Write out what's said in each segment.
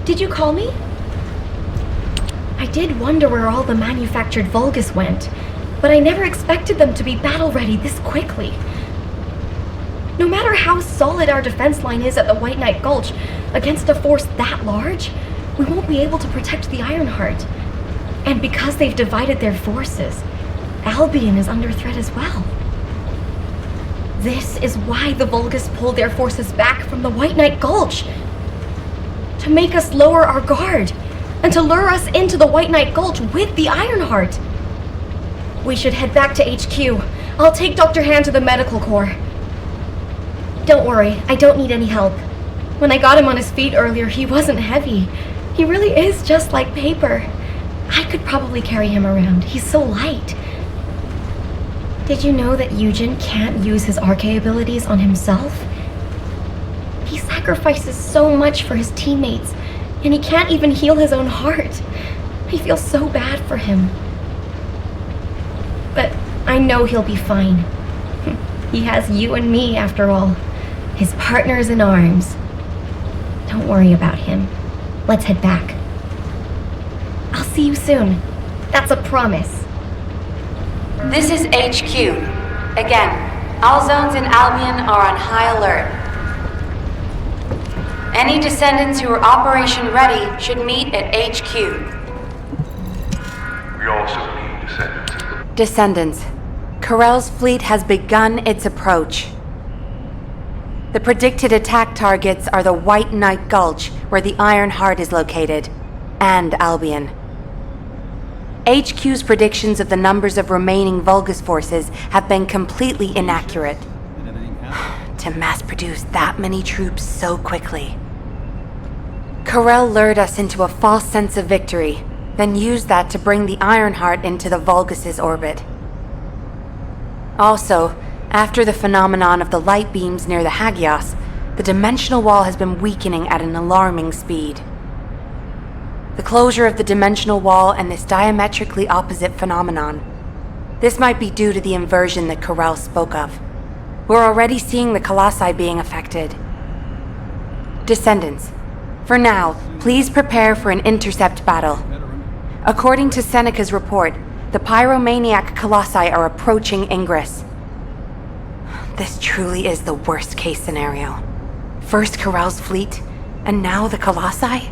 Did you call me? I did wonder where all the manufactured Vulgus went, but I never expected them to be battle-ready this quickly. No matter how solid our defense line is at the White Knight Gulch, against a force that large, we won't be able to protect the Ironheart. And because they've divided their forces, Albion is under threat as well. This is why the Vulgus pulled their forces back from the White Knight Gulch. To make us lower our guard, and to lure us into the White Knight Gulch with the Ironheart. We should head back to HQ. I'll take Dr. Hand to the medical corps. Don't worry, I don't need any help. When I got him on his feet earlier, he wasn't heavy. He really is just like paper. I could probably carry him around. He's so light. Did you know that Eugen can't use his Arche abilities on himself? He sacrifices so much for his teammates, and he can't even heal his own heart. I feel so bad for him. But I know he'll be fine. He has you and me, after all. His partners in arms. Don't worry about him. Let's head back. I'll see you soon. That's a promise. This is HQ. Again, all zones in Albion are on high alert. Any Descendants who are operation ready should meet at HQ. We also need Descendants. Descendants. Corell's fleet has begun its approach. The predicted attack targets are the White Knight Gulch, where the Ironheart is located, and Albion. HQ's predictions of the numbers of remaining Vulgus forces have been completely inaccurate. To mass-produce that many troops so quickly. Corell lured us into a false sense of victory, then used that to bring the Ironheart into the Vulgus' orbit. Also, after the phenomenon of the light beams near the Hagios, the dimensional wall has been weakening at an alarming speed. The closure of the dimensional wall and this diametrically opposite phenomenon. This might be due to the inversion that Corell spoke of. We're already seeing the Colossi being affected. Descendants, for now, please prepare for an intercept battle. According to Seneca's report, the pyromaniac Colossi are approaching Ingress. This truly is the worst-case scenario. First Corell's fleet, and now the Colossi?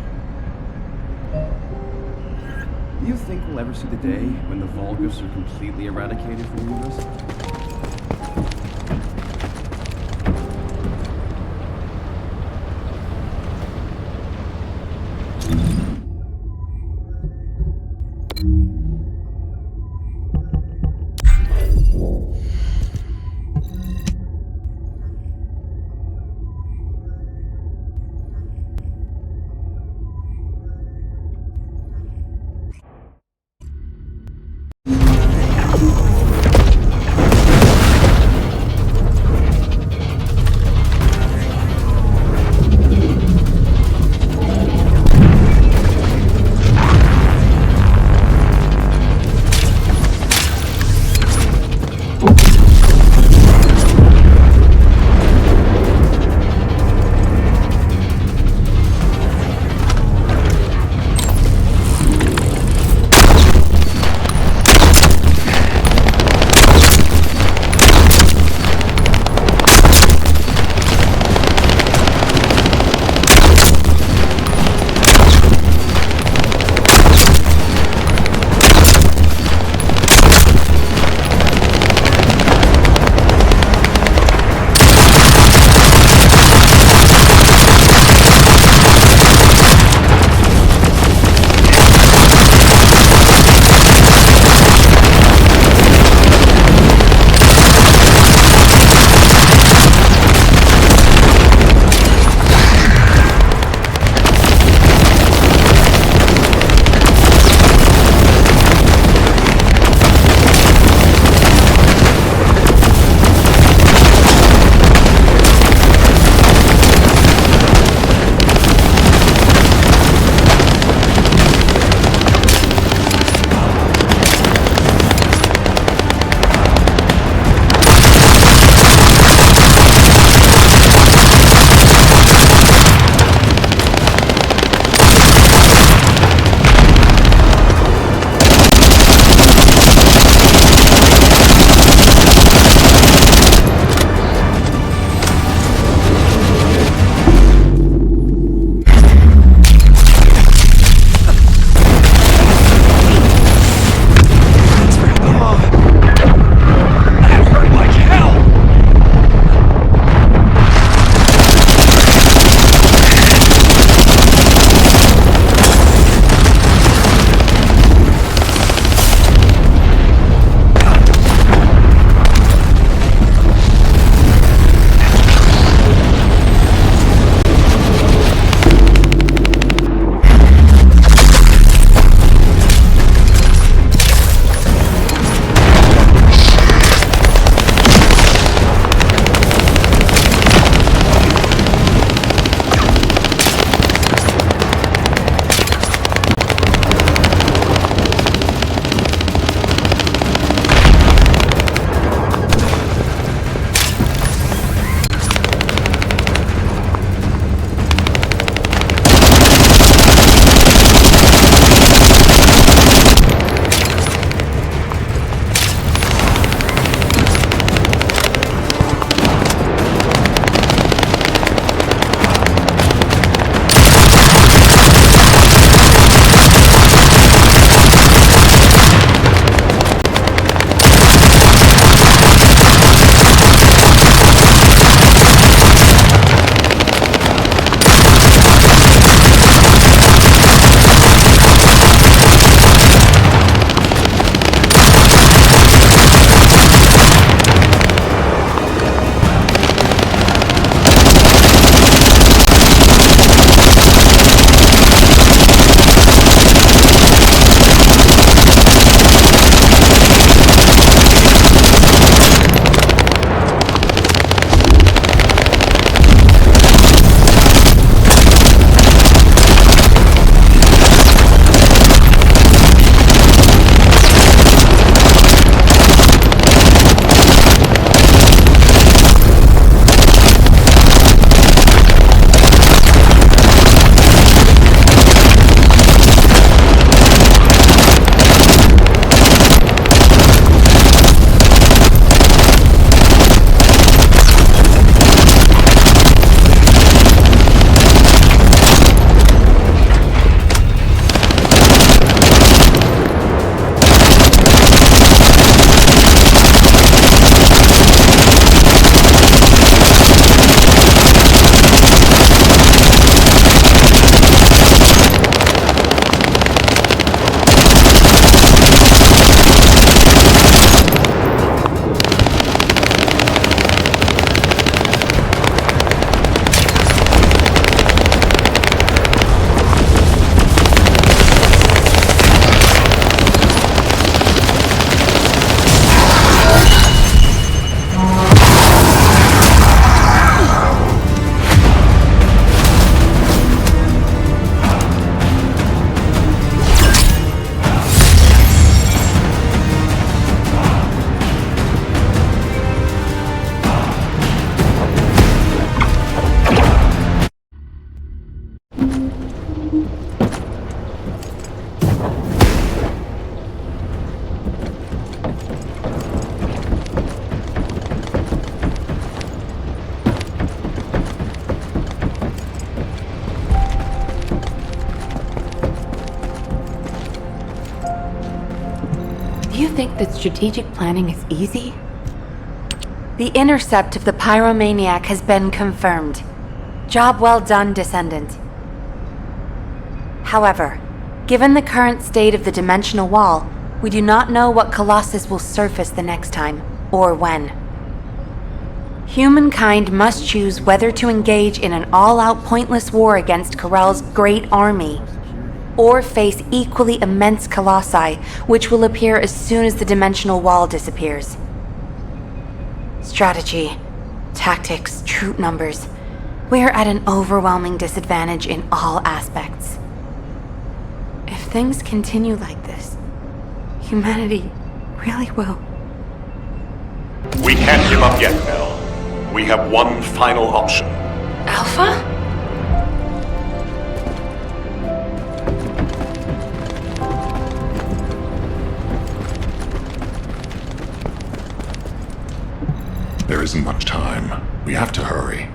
Do you think we'll ever see the day when the Vulgus are completely eradicated from the universe? Do you think that strategic planning is easy? The intercept of the pyromaniac has been confirmed. Job well done, Descendant. However, given the current state of the dimensional wall, we do not know what Colossus will surface the next time, or when. Humankind must choose whether to engage in an all-out pointless war against Corell's great army, or face equally immense colossi, which will appear as soon as the dimensional wall disappears. Strategy, tactics, troop numbers. We are at an overwhelming disadvantage in all aspects. If things continue like this, humanity really will. We can't give up yet, Mel. We have one final option. Alpha? There isn't much time. We have to hurry.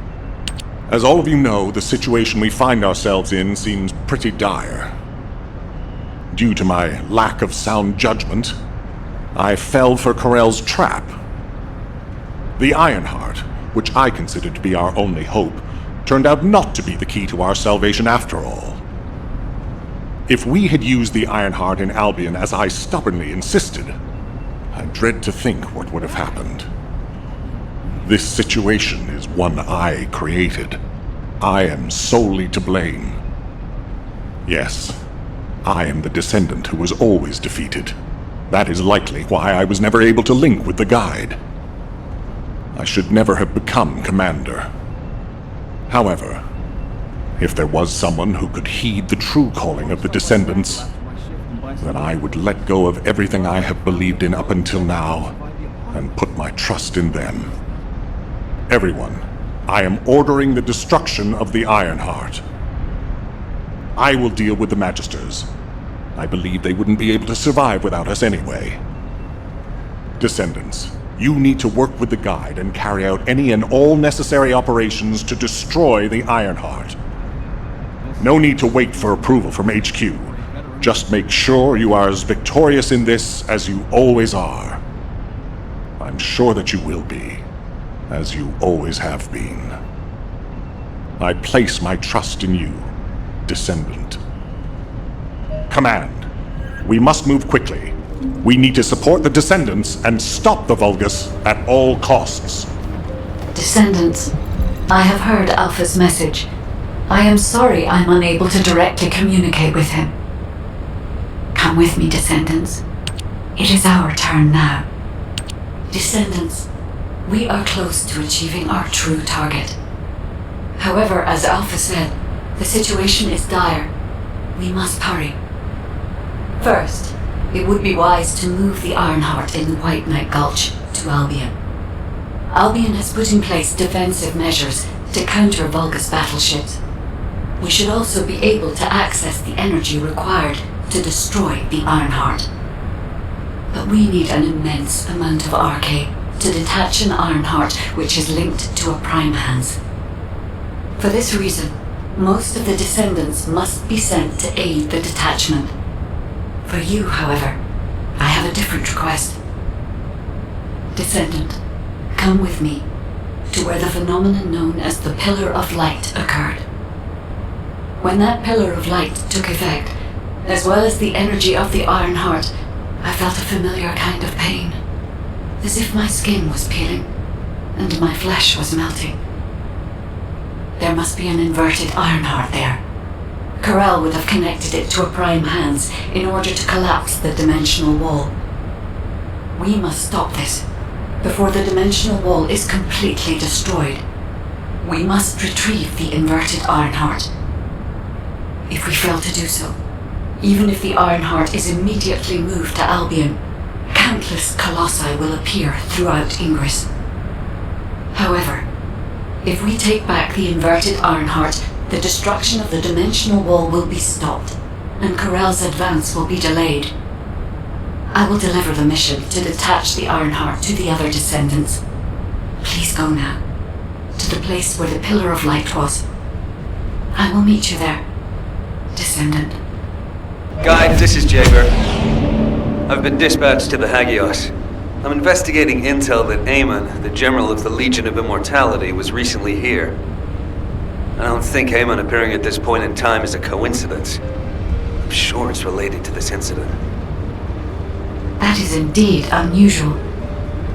As all of you know, the situation we find ourselves in seems pretty dire. Due to my lack of sound judgment, I fell for Corell's trap. The Ironheart, which I considered to be our only hope, turned out not to be the key to our salvation after all. If we had used the Ironheart in Albion as I stubbornly insisted, I dread to think what would have happened. This situation is one I created. I am solely to blame. Yes, I am the Descendant who was always defeated. That is likely why I was never able to link with the Guide. I should never have become Commander. However, if there was someone who could heed the true calling of the Descendants, then I would let go of everything I have believed in up until now, and put my trust in them. Everyone, I am ordering the destruction of the Ironheart. I will deal with the Magisters. I believe they wouldn't be able to survive without us anyway. Descendants, you need to work with the Guide and carry out any and all necessary operations to destroy the Ironheart. No need to wait for approval from HQ. Just make sure you are as victorious in this as you always are. I'm sure that you will be, as you always have been. I place my trust in you, Descendant. Command, we must move quickly. We need to support the Descendants and stop the Vulgus at all costs. Descendants, I have heard Alpha's message. I am sorry I'm unable to directly communicate with him. Come with me, Descendants. It is our turn now. Descendants, we are close to achieving our true target. However, as Alpha said, the situation is dire. We must hurry. First, it would be wise to move the Ironheart in the White Knight Gulch to Albion. Albion has put in place defensive measures to counter Vulgus battleships. We should also be able to access the energy required to destroy the Ironheart. But we need an immense amount of Arcade to detach an Ironheart which is linked to a Prime Hands. For this reason, most of the Descendants must be sent to aid the detachment. For you, however, I have a different request. Descendant, come with me to where the phenomenon known as the Pillar of Light occurred. When that Pillar of Light took effect, as well as the energy of the Ironheart, I felt a familiar kind of pain, as if my skin was peeling and my flesh was melting. There must be an inverted Ironheart there. Corell would have connected it to a Prime Hands in order to collapse the dimensional wall. We must stop this before the dimensional wall is completely destroyed. We must retrieve the inverted Ironheart. If we fail to do so, even if the Ironheart is immediately moved to Albion, countless colossi will appear throughout Ingress. However, if we take back the inverted Ironheart the destruction of the dimensional wall will be stopped, and Corell's advance will be delayed. I will deliver the mission to detach the Ironheart to the other Descendants. Please go now, to the place where the Pillar of Light was. I will meet you there, Descendant. Guide, this is Jaeger. I've been dispatched to the Hagios. I'm investigating intel that Aemon, the General of the Legion of Immortality, was recently here. I don't think Aemon appearing at this point in time is a coincidence. I'm sure it's related to this incident. That is indeed unusual.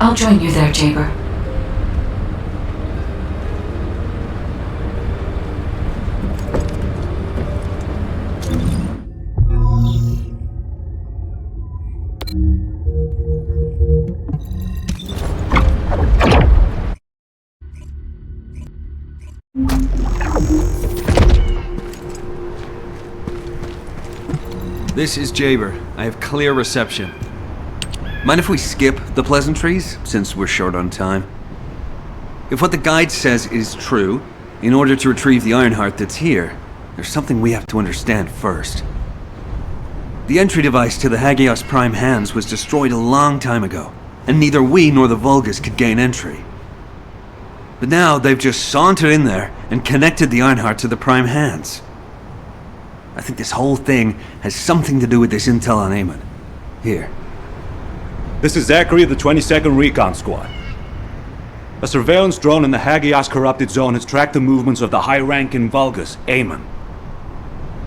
I'll join you there, Jaeger. This is Jaber. I have clear reception. Mind if we skip the pleasantries, since we're short on time? If what the guide says is true, in order to retrieve the Ironheart that's here, there's something we have to understand first. The entry device to the Hagios Prime Hands was destroyed a long time ago, and neither we nor the Vulgus could gain entry. But now they've just sauntered in there and connected the Ironheart to the Prime Hands. I think this whole thing has something to do with this intel on Aemon. Here. This is Zachary of the 22nd Recon Squad. A surveillance drone in the Hagios corrupted zone has tracked the movements of the high-ranking Vulgus, Aemon.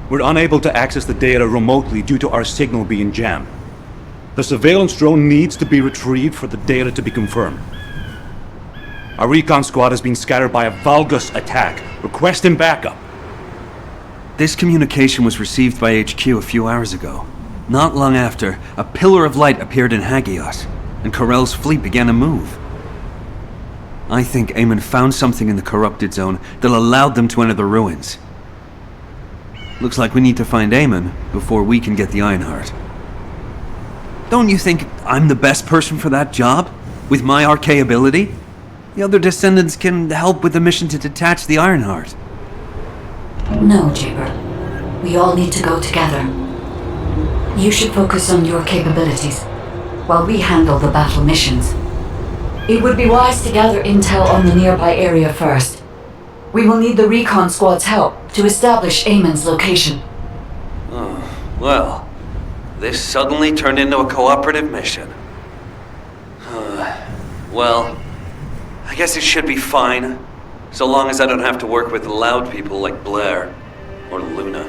We're unable to access the data remotely due to our signal being jammed. The surveillance drone needs to be retrieved for the data to be confirmed. Our recon squad has been scattered by a Vulgus attack. Requesting backup. This communication was received by HQ a few hours ago. Not long after, a pillar of light appeared in Hagios, and Corell's fleet began to move. I think Aemon found something in the corrupted zone that allowed them to enter the ruins. Looks like we need to find Aemon before we can get the Ironheart. Don't you think I'm the best person for that job? With my arcane ability? The other Descendants can help with the mission to detach the Ironheart. No, Jaber. We all need to go together. You should focus on your capabilities, while we handle the battle missions. It would be wise to gather intel on the nearby area first. We will need the recon squad's help to establish Aemon's location. Oh, well, this suddenly turned into a cooperative mission. Well, I guess it should be fine, so long as I don't have to work with loud people like Blair or Luna.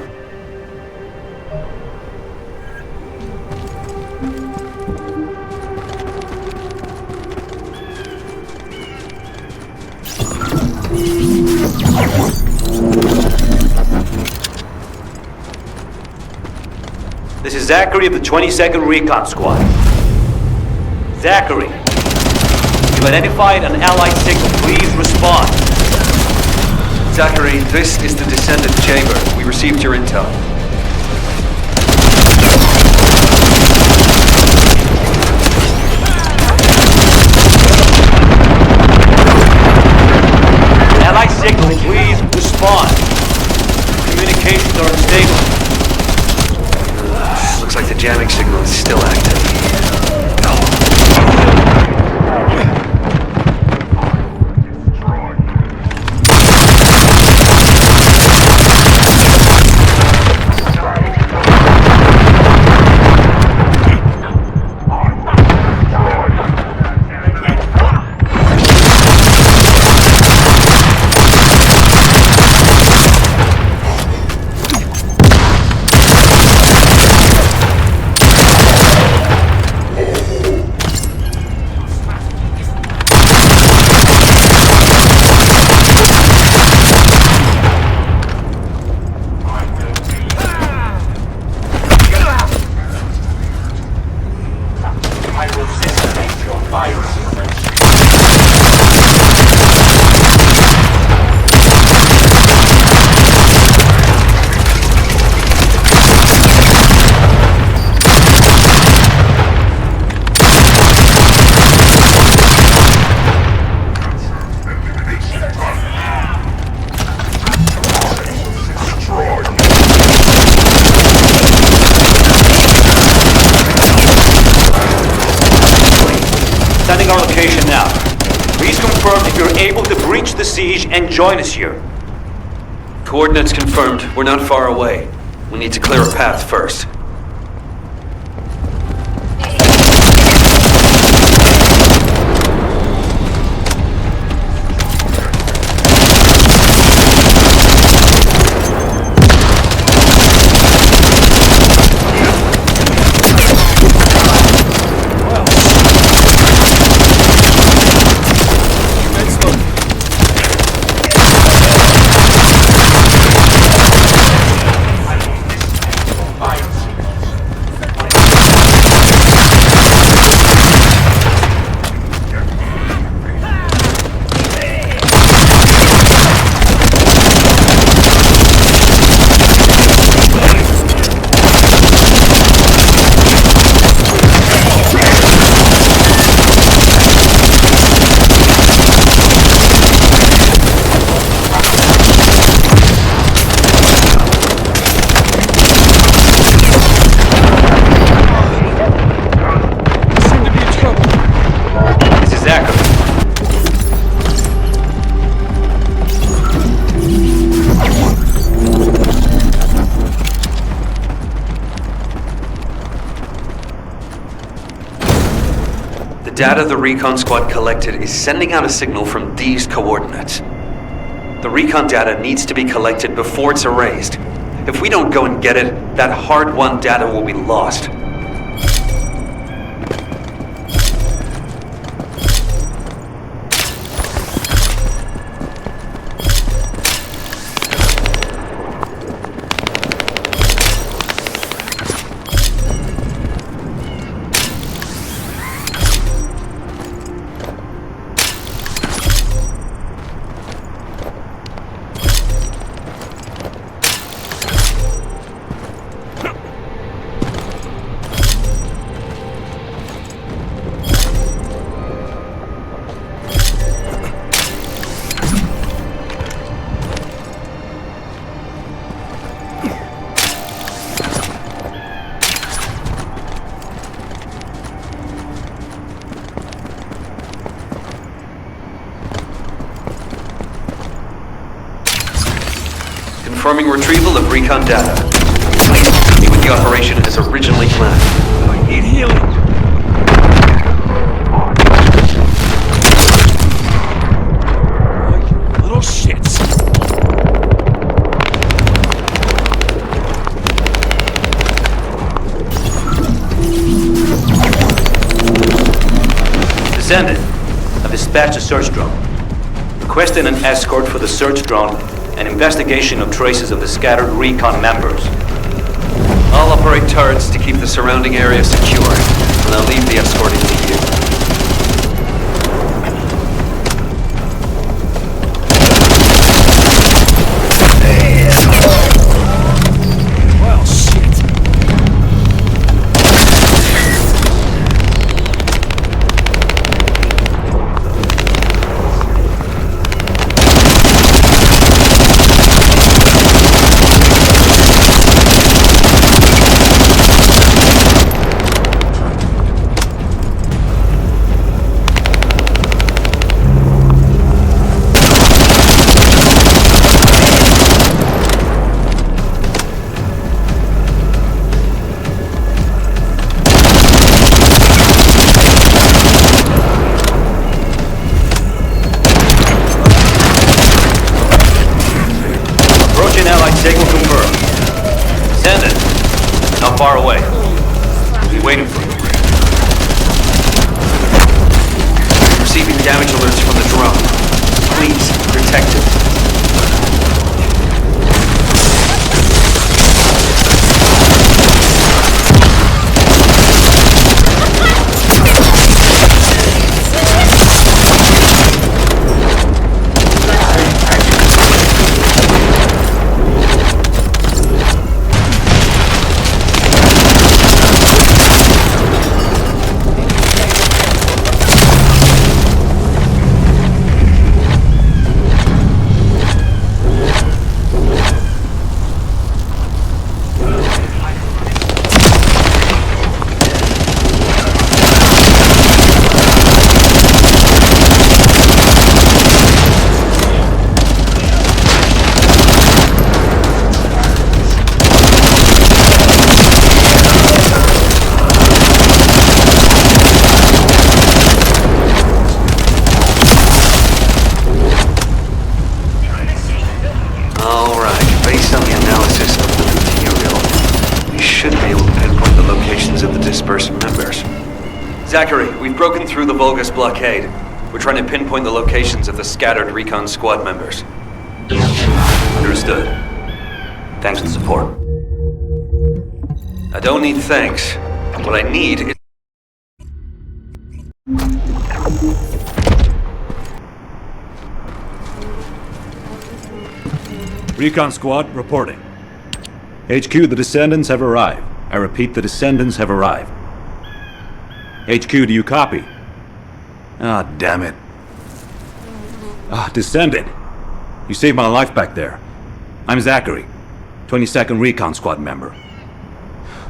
This is Zachary of the 22nd Recon Squad. Zachary, you've identified an allied signal. Please respond. Zachary, this is the Descendant Chamber. We received your intel. Allied signal, please respond. Communications are unstable. Looks like the jamming signal is still active. able to breach the siege and join us here. Coordinates confirmed. We're not far away. We need to clear a path first. Data the recon squad collected is sending out a signal from these coordinates. The recon data needs to be collected before it's erased. If we don't go and get it, that hard-won data will be lost. Confirming retrieval of recon data. Please continue with the operation as originally planned. I need healing. Little shits. Descendant, I've dispatched a search drone. Requesting an escort for the search drone and investigation of traces of the scattered recon members. I'll operate turrets to keep the surrounding area secure, and I'll leave the escorting to you. Well, shit. Signal confirmed. Descendant, not far away. We'll be waiting for you. Receiving damage alerts from the drone. Please, protect it. should be able to pinpoint the locations of the dispersed members. Zachary, we've broken through the Vulgus blockade. We're trying to pinpoint the locations of the scattered recon squad members. Understood. Thanks for the support. I don't need thanks. What I need is... Recon Squad, reporting. HQ, the Descendants have arrived. I repeat, the Descendants have arrived. HQ, do you copy? Ah, damn it. Descendant. You saved my life back there. I'm Zachary, 22nd Recon Squad member.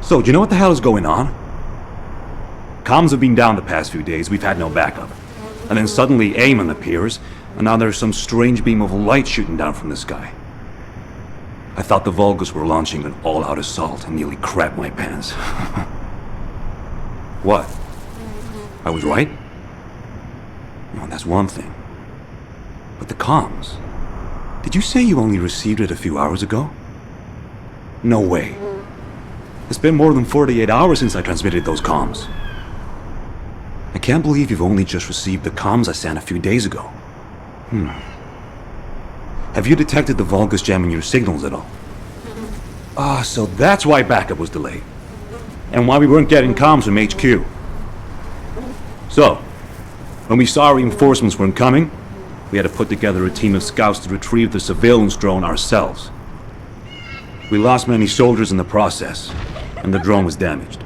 So, do you know what the hell is going on? Comms have been down the past few days, we've had no backup. And then suddenly Eamon appears, and now there's some strange beam of light shooting down from the sky. I thought the Vulgus were launching an all-out assault and nearly crapped my pants. What? I was right? Well, that's one thing. But the comms... Did you say you only received it a few hours ago? No way. It's been more than 48 hours since I transmitted those comms. I can't believe you've only just received the comms I sent a few days ago. Have you detected the Vulgus jamming your signals at all? So that's why backup was delayed. And why we weren't getting comms from HQ. So, when we saw reinforcements weren't coming, we had to put together a team of scouts to retrieve the surveillance drone ourselves. We lost many soldiers in the process, and the drone was damaged.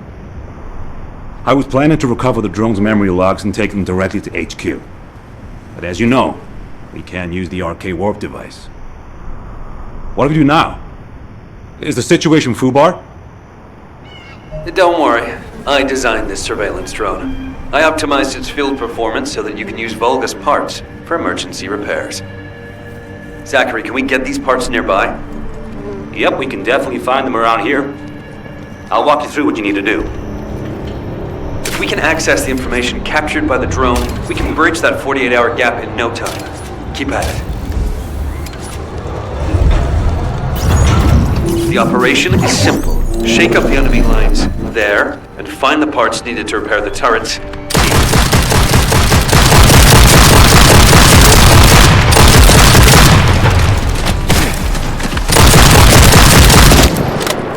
I was planning to recover the drone's memory logs and take them directly to HQ. But as you know, we can't use the RK warp device. What do we do now? Is the situation FUBAR? Don't worry. I designed this surveillance drone. I optimized its field performance so that you can use Vulgus parts for emergency repairs. Zachary, can we get these parts nearby? Yep, we can definitely find them around here. I'll walk you through what you need to do. If we can access the information captured by the drone, we can bridge that 48-hour gap in no time. Keep at it. The operation is simple. Shake up the enemy lines there, and find the parts needed to repair the turrets.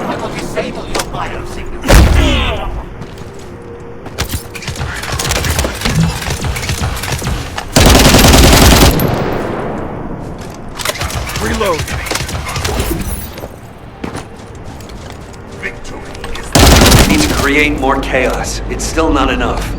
I will disable your biosignal. Reload. We need to create more chaos. It's still not enough.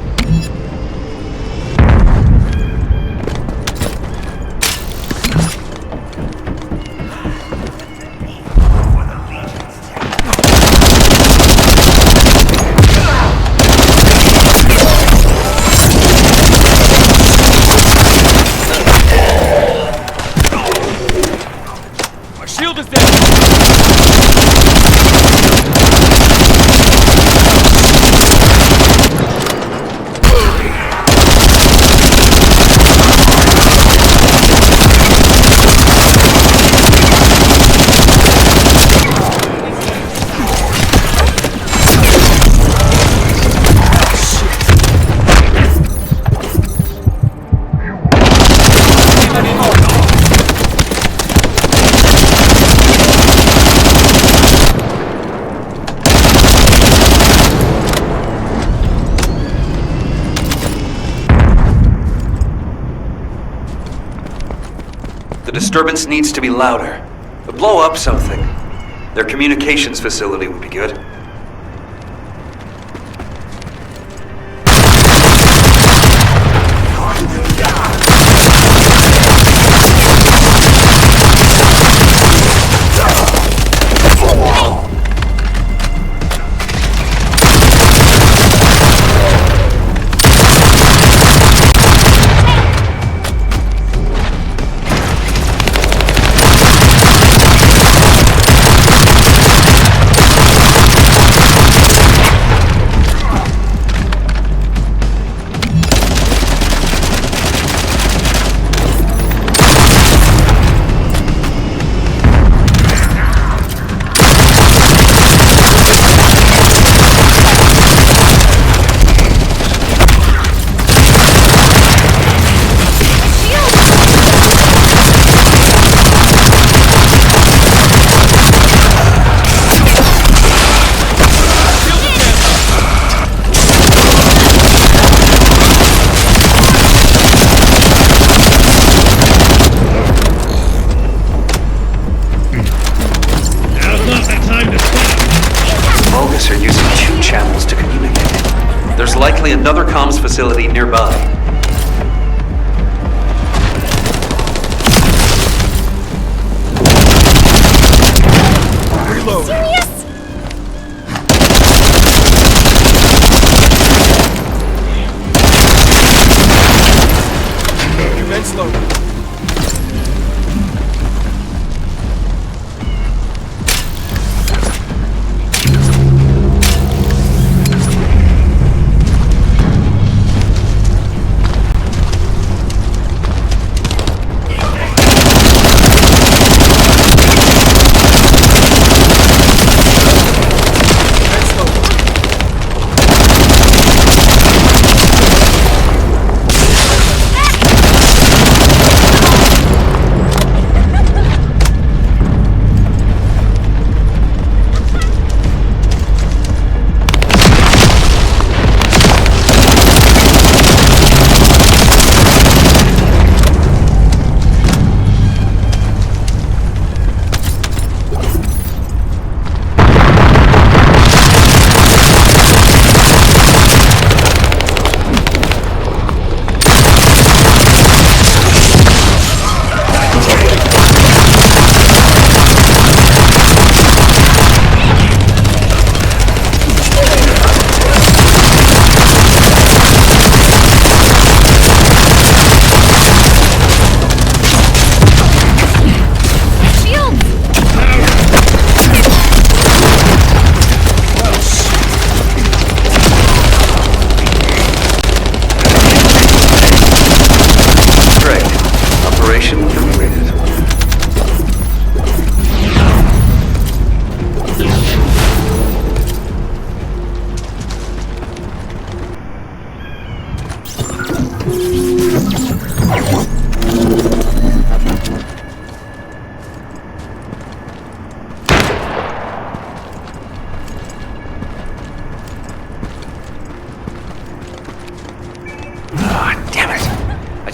My shield is down. The disturbance needs to be louder. Blow up something. Their communications facility would be good. are using 2 channels to communicate. There's likely another comms facility nearby. Reload. Serious? Commence loading.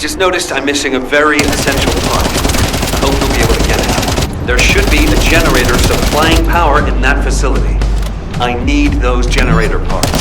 Just noticed I'm missing a very essential part. I hope you'll be able to get it. There should be a generator supplying power in that facility. I need those generator parts.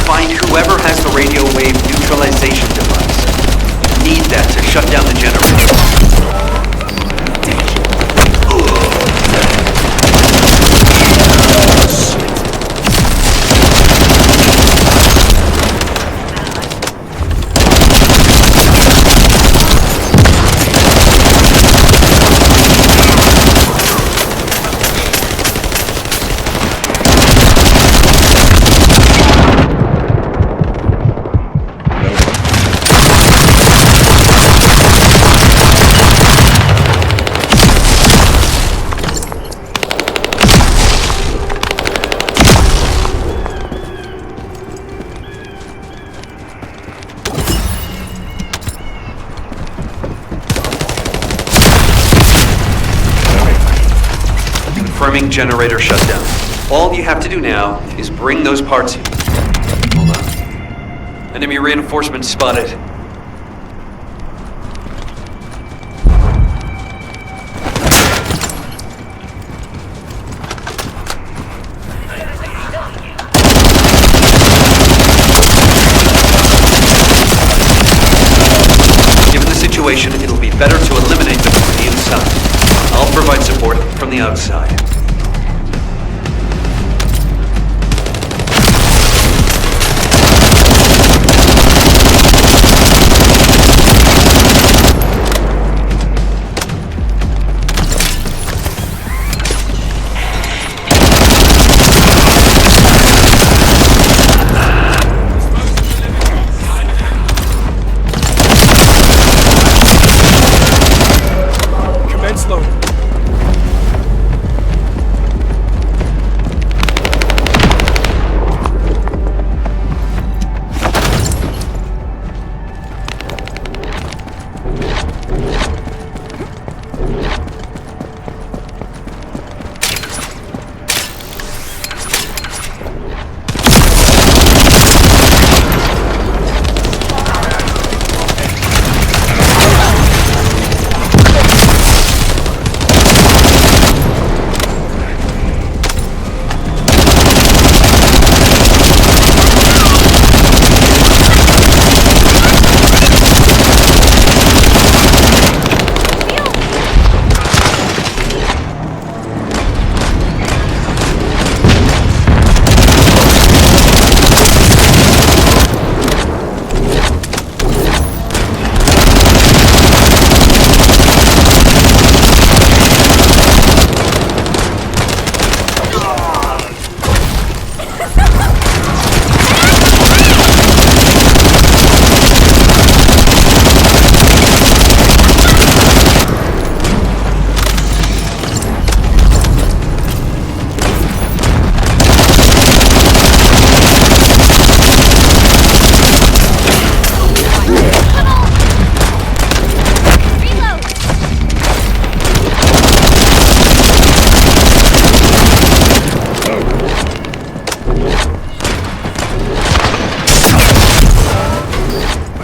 Find whoever has the radio wave neutralization device. Need that to shut down the generator. generator shut down. All you have to do now is bring those parts in. Hold on. Enemy reinforcements spotted. Given the situation, it'll be better to eliminate them from the inside. I'll provide support from the outside. Commence load.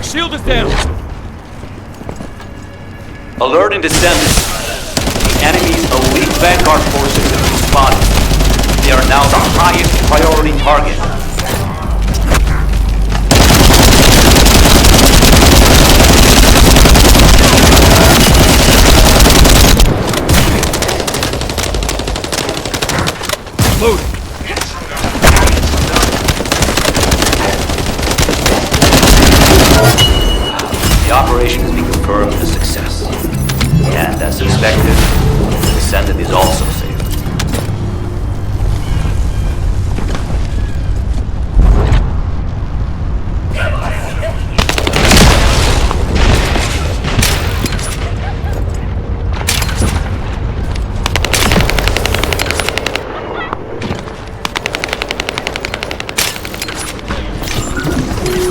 Shield is down! Alert and Descendant. The enemy's elite vanguard forces have been spotted. They are now the highest priority target. Loading. The operation has been confirmed a success. And as suspected, the Descendant is also safe.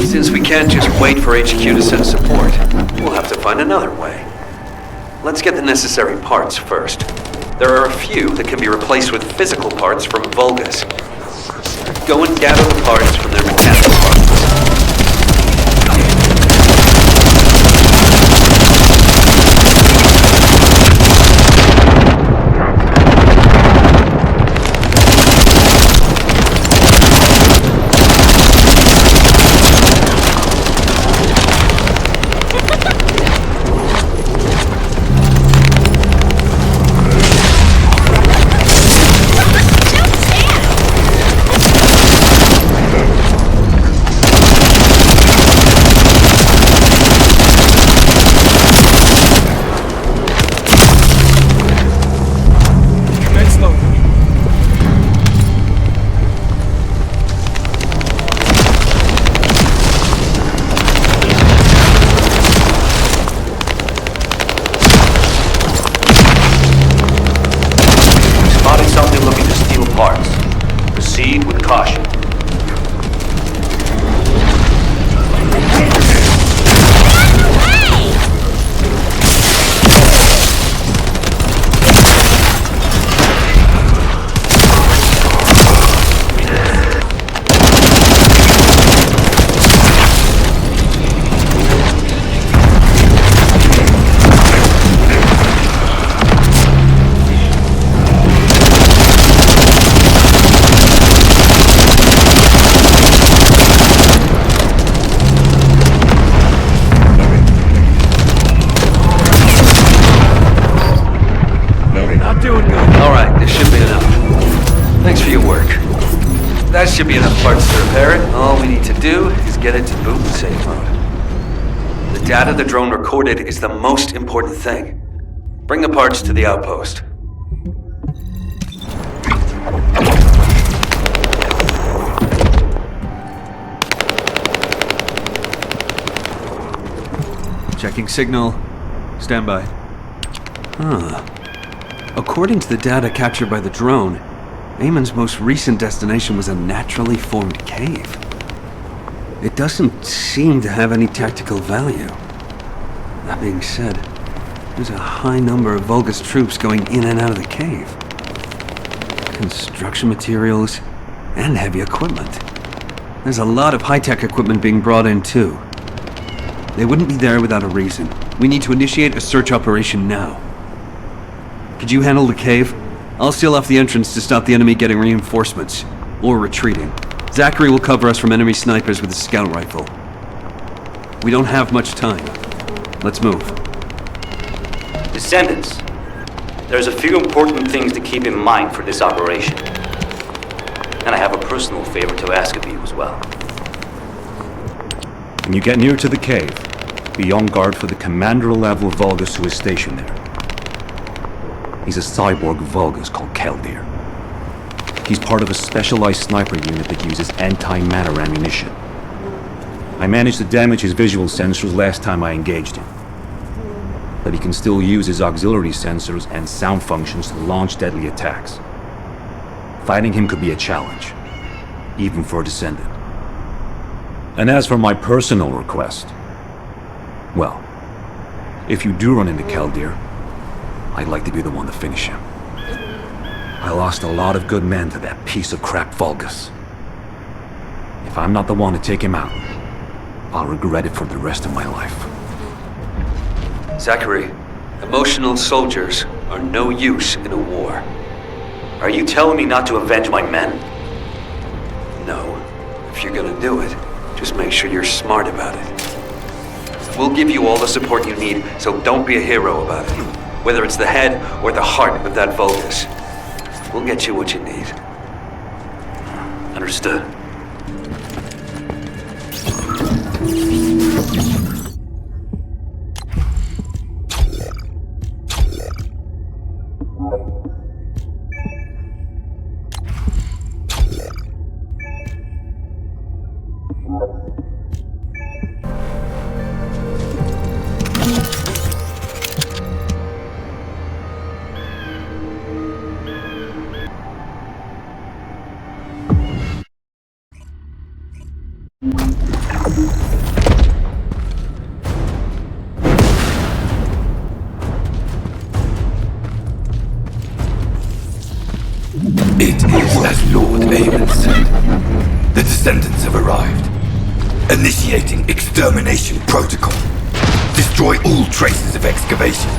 Since we can't just wait for HQ to send support, we'll have to find another way. Let's get the necessary parts first. There are a few that can be replaced with physical parts from Vulgus. Go and gather the parts from their mechanical parts. should be enough parts to repair it. All we need to do is get it to boot and safe mode. The data the drone recorded is the most important thing. Bring the parts to the outpost. Checking signal. Stand by. According to the data captured by the drone, Eamon's most recent destination was a naturally formed cave. It doesn't seem to have any tactical value. That being said, there's a high number of Vulgus troops going in and out of the cave. Construction materials and heavy equipment. There's a lot of high-tech equipment being brought in too. They wouldn't be there without a reason. We need to initiate a search operation now. Could you handle the cave? I'll seal off the entrance to stop the enemy getting reinforcements, or retreating. Zachary will cover us from enemy snipers with his scout rifle. We don't have much time. Let's move. Descendants, there's a few important things to keep in mind for this operation. And I have a personal favor to ask of you as well. When you get near to the cave, be on guard for the commander-level Vulgus who is stationed there. He's a cyborg Vulgus called Keldir. He's part of a specialized sniper unit that uses anti-matter ammunition. I managed to damage his visual sensors last time I engaged him. But he can still use his auxiliary sensors and sound functions to launch deadly attacks. Fighting him could be a challenge, even for a Descendant. And as for my personal request, well, if you do run into Keldir, I'd like to be the one to finish him. I lost a lot of good men to that piece of crap Vulgus. If I'm not the one to take him out, I'll regret it for the rest of my life. Zachary, emotional soldiers are no use in a war. Are you telling me not to avenge my men? No. If you're gonna do it, just make sure you're smart about it. We'll give you all the support you need, so don't be a hero about it. Whether it's the head or the heart of that Vulgus. We'll get you what you need. Understood. It is as Lord Eamon said. The Descendants have arrived. Initiating extermination protocol. Destroy all traces of excavation.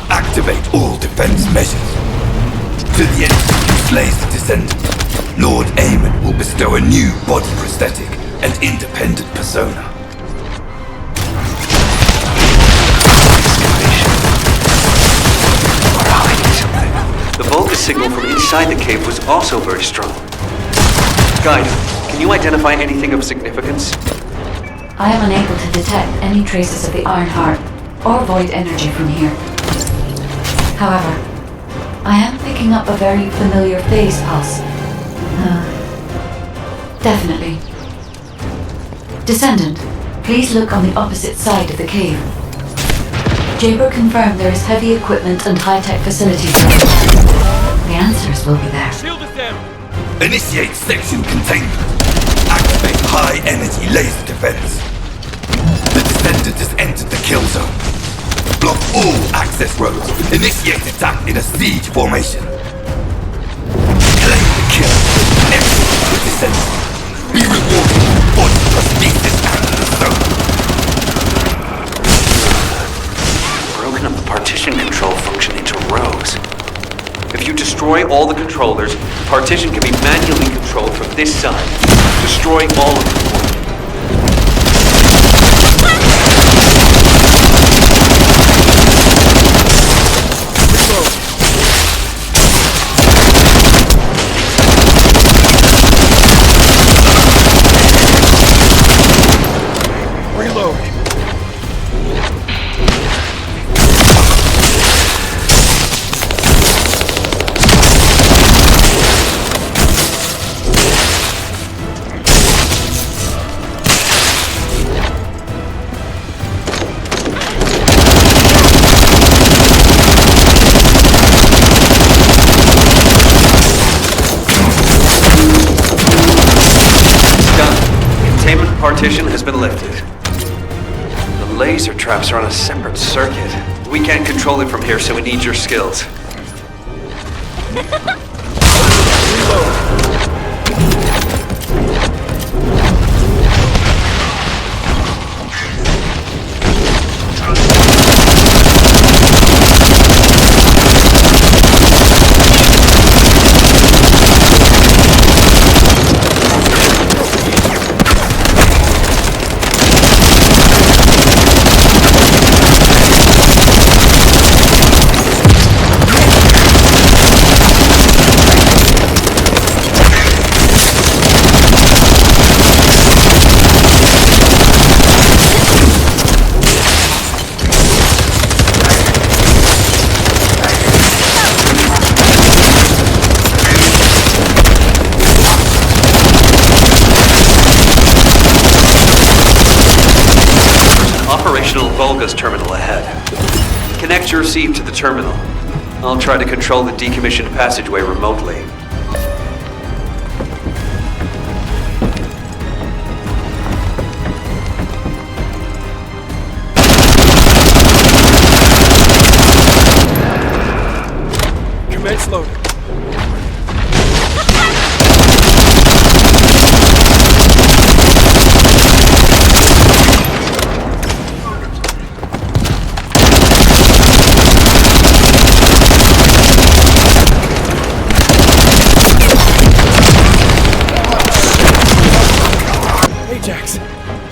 Activate all defense measures. To the entity who slays the Descendant, Lord Eamon will bestow a new body prosthetic and independent persona. The Vulgus signal from inside the cave was also very strong. Guide, can you identify anything of significance? I am unable to detect any traces of the Iron Heart or void energy from here. However, I am picking up a very familiar phase pulse. Definitely. Descendant, please look on the opposite side of the cave. Jaber confirmed there is heavy equipment and high-tech facilities there. The answers will be there. Shield is down. Initiate section containment. Activate high-energy laser defense. The Descendant has entered the kill zone. Block all access roads. Initiate attack in a siege formation. Claim the kill. Execute the Descendant. Be rewarded with body prosthesis and the zone. Broken up the partition control function into rows. If you destroy all the controllers, partition can be manually controlled from this side. Destroy all of them. partition has been lifted. The laser traps are on a separate circuit. We can't control it from here, so we need your skills. Terminal ahead. Connect your receive to the terminal. I'll try to control the decommissioned passageway remotely. Commence loading.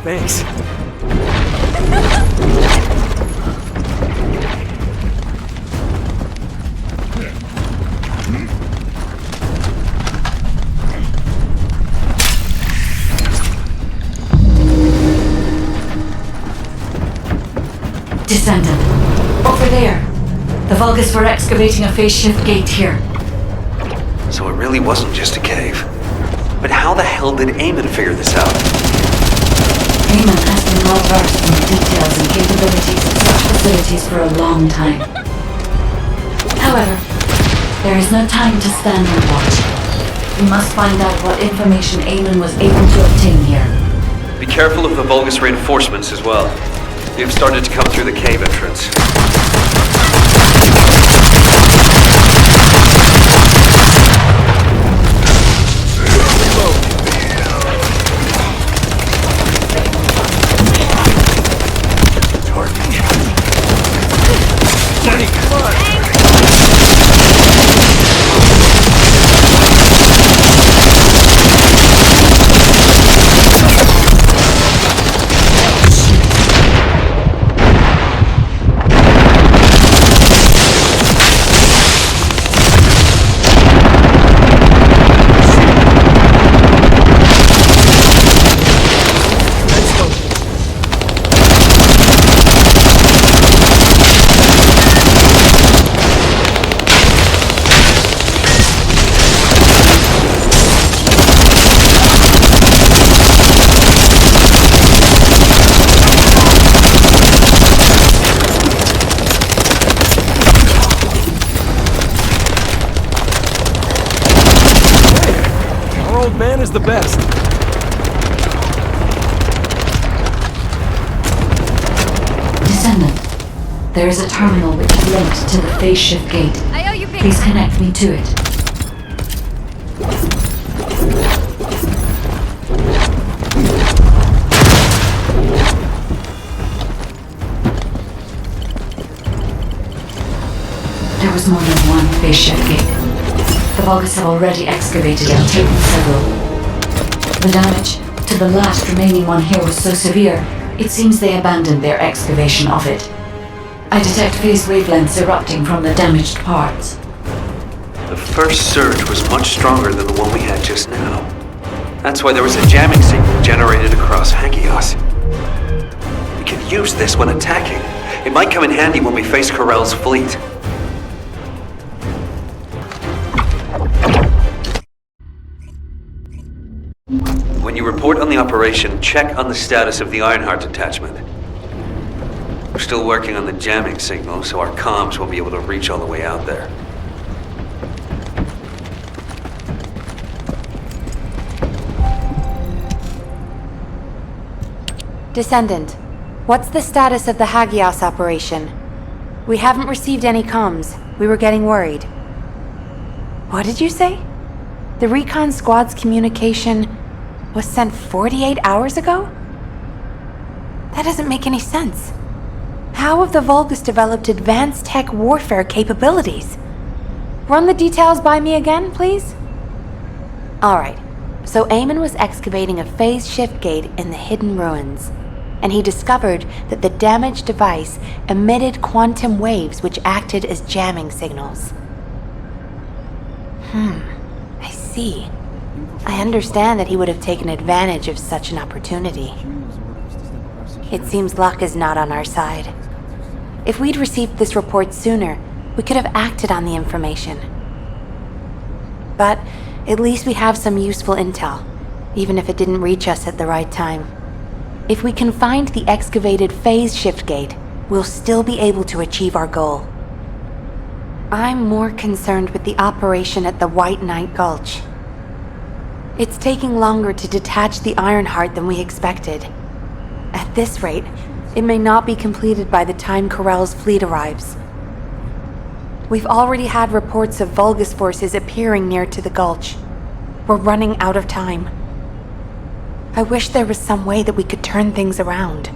Thanks. Descendant. Over there. The Vulgus were excavating a phase shift gate here. So it really wasn't just a cave. But how the hell did Eamon figure this out? Eamon has been well versed in the details and capabilities of such facilities for a long time. However, there is no time to stand and watch. We must find out what information Eamon was able to obtain here. Be careful of the Vulgus reinforcements as well. They've started to come through the cave entrance. Jenny, come on! Man is the best. Descendant, there is a terminal which is linked to the phase shift gate. I owe you big. Please connect me to it. There was more than one phase shift gate. The Vulgus have already excavated and taken several. The damage to the last remaining one here was so severe, it seems they abandoned their excavation of it. I detect phase wavelengths erupting from the damaged parts. The first surge was much stronger than the one we had just now. That's why there was a jamming signal generated across Hagios. We can use this when attacking. It might come in handy when we face Corell's fleet. When you report on the operation, check on the status of the Ironheart attachment. We're still working on the jamming signal, so our comms won't be able to reach all the way out there. Descendant, what's the status of the Hagios operation? We haven't received any comms. We were getting worried. What did you say? The recon squad's communication was sent 48 hours ago? That doesn't make any sense. How have the Vulgus developed advanced tech warfare capabilities? Run the details by me again, please? Alright, so Eamon was excavating a phase shift gate in the hidden ruins, and he discovered that the damaged device emitted quantum waves which acted as jamming signals. I see. I understand that he would have taken advantage of such an opportunity. It seems luck is not on our side. If we'd received this report sooner, we could have acted on the information. But at least we have some useful intel, even if it didn't reach us at the right time. If we can find the excavated phase shift gate, we'll still be able to achieve our goal. I'm more concerned with the operation at the White Knight Gulch. It's taking longer to detach the Ironheart than we expected. At this rate, it may not be completed by the time Corell's fleet arrives. We've already had reports of Vulgus forces appearing near to the gulch. We're running out of time. I wish there was some way that we could turn things around.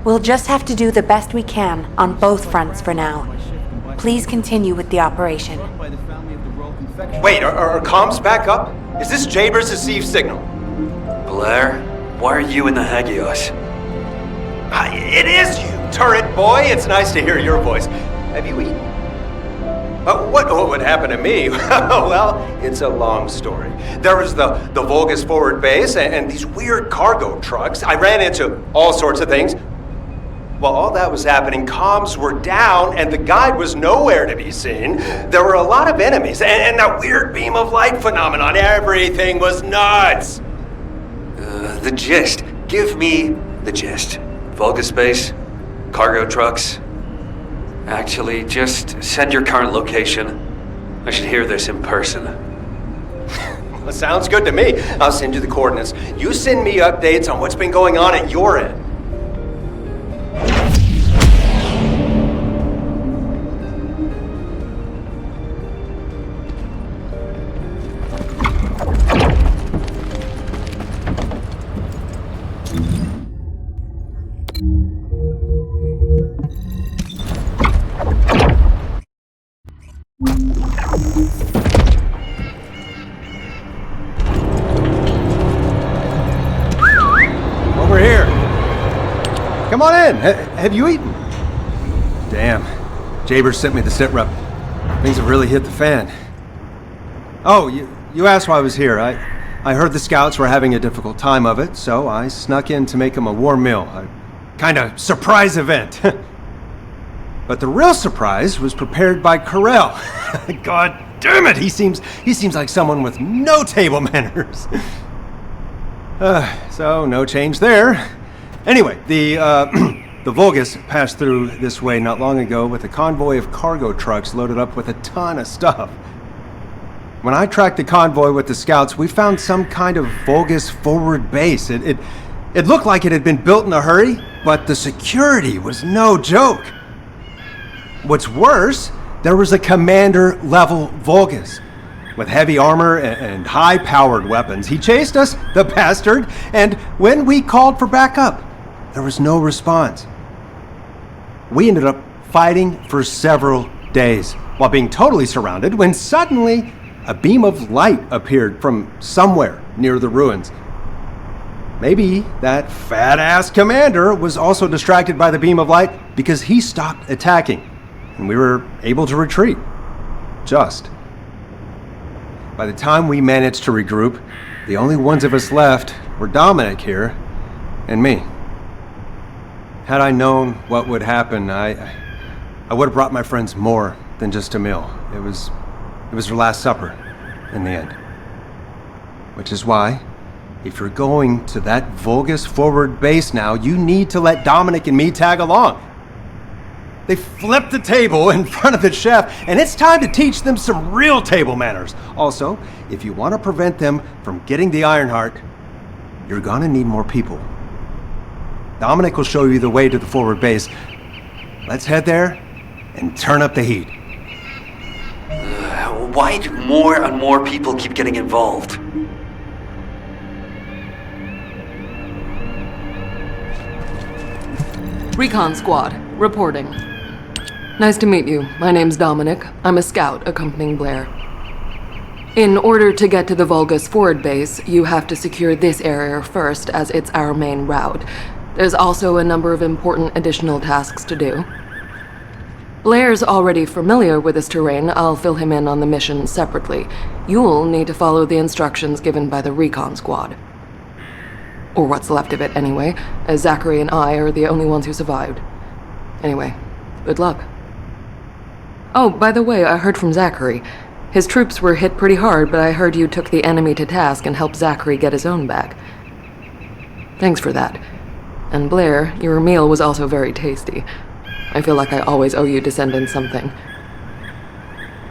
We'll just have to do the best we can on both fronts for now. Please continue with the operation. Wait, are comms back up? Is this Jaber's received signal? Blair, why are you in the Hagios? It is you, turret boy. It's nice to hear your voice. Have you eaten? What would happen to me? Well, it's a long story. There was the Vulgus forward base and these weird cargo trucks. I ran into all sorts of things. While all that was happening, comms were down and the guide was nowhere to be seen. There were a lot of enemies and that weird beam of light phenomenon. Everything was nuts. The gist. Give me the gist. Vulgus base, cargo trucks. Actually, just send your current location. I should hear this in person. Well, sounds good to me. I'll send you the coordinates. You send me updates on what's been going on at your end. Over here. Come on in. Have you eaten? Damn. Jaber sent me the sit rep. Things have really hit the fan. Oh, you asked why I was here. I heard the scouts were having a difficult time of it, so I snuck in to make them a warm meal. A kind of surprise event. But the real surprise was prepared by Corell. God damn it! He seems like someone with no table manners. So no change there. Anyway, the Vulgus passed through this way not long ago with a convoy of cargo trucks loaded up with a ton of stuff. When I tracked the convoy with the scouts, we found some kind of Vulgus forward base. It looked like it had been built in a hurry, but the security was no joke. What's worse, there was a commander-level Vulgus with heavy armor and high-powered weapons. He chased us, the bastard, and when we called for backup, there was no response. We ended up fighting for several days while being totally surrounded when suddenly a beam of light appeared from somewhere near the ruins. Maybe that fat-ass commander was also distracted by the beam of light because he stopped attacking, and we were able to retreat. Just. By the time we managed to regroup, the only ones of us left were Dominic here and me. Had I known what would happen, I would have brought my friends more than just a meal. It was their last supper in the end. Which is why, if you're going to that Vulgus forward base now, you need to let Dominic and me tag along. They flipped the table in front of the chef, and it's time to teach them some real table manners. Also, if you want to prevent them from getting the Ironheart, you're gonna need more people. Dominic will show you the way to the forward base. Let's head there and turn up the heat. Why do more and more people keep getting involved? Recon Squad, reporting. Nice to meet you. My name's Dominic. I'm a scout accompanying Blair. In order to get to the Vulgus forward base, you have to secure this area first, as it's our main route. There's also a number of important additional tasks to do. Blair's already familiar with this terrain. I'll fill him in on the mission separately. You'll need to follow the instructions given by the Recon Squad. Or what's left of it, anyway, as Zachary and I are the only ones who survived. Anyway, good luck. Oh, by the way, I heard from Zachary. His troops were hit pretty hard, but I heard you took the enemy to task and helped Zachary get his own back. Thanks for that. And Blair, your meal was also very tasty. I feel like I always owe you Descendant something.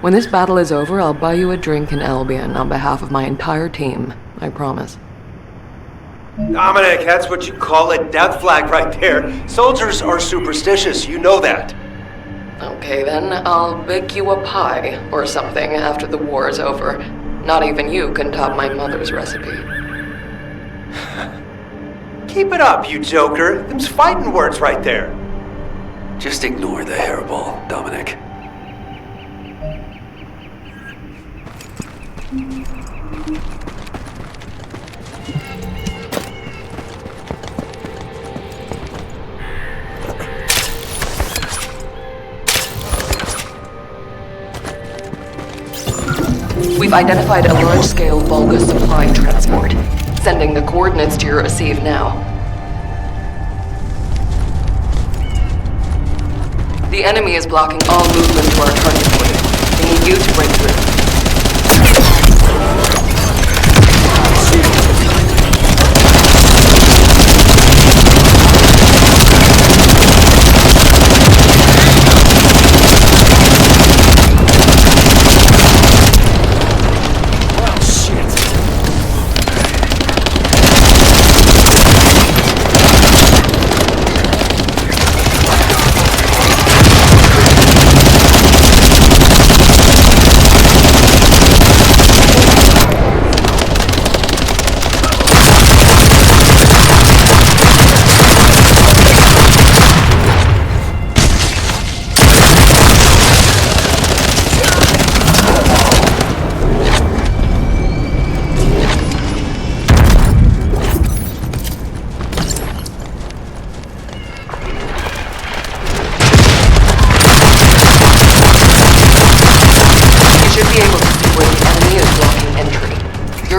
When this battle is over, I'll buy you a drink in Albion on behalf of my entire team. I promise. Dominic, that's what you call a death flag right there. Soldiers are superstitious, you know that. Okay then, I'll bake you a pie or something after the war is over. Not even you can top my mother's recipe. Keep it up, you joker. Them's fighting words right there. Just ignore the hairball, Dominic. We've identified a large-scale Vulgus supply transport. Sending the coordinates to your receive now. The enemy is blocking all movement to our target point. They need you to break through.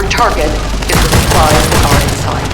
Target is the supplies that are inside.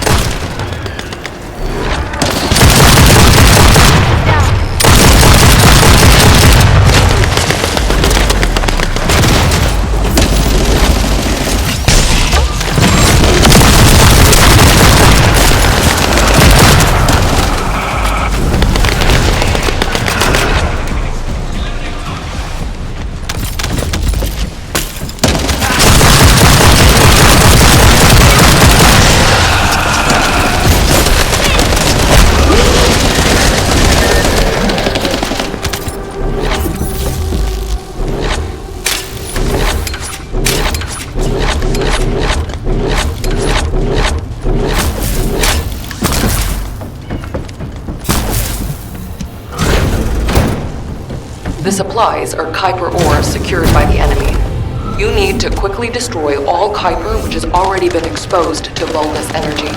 The supplies are Kuiper ores secured by the enemy. You need to quickly destroy all Kuiper which has already been exposed to Vulgus energy.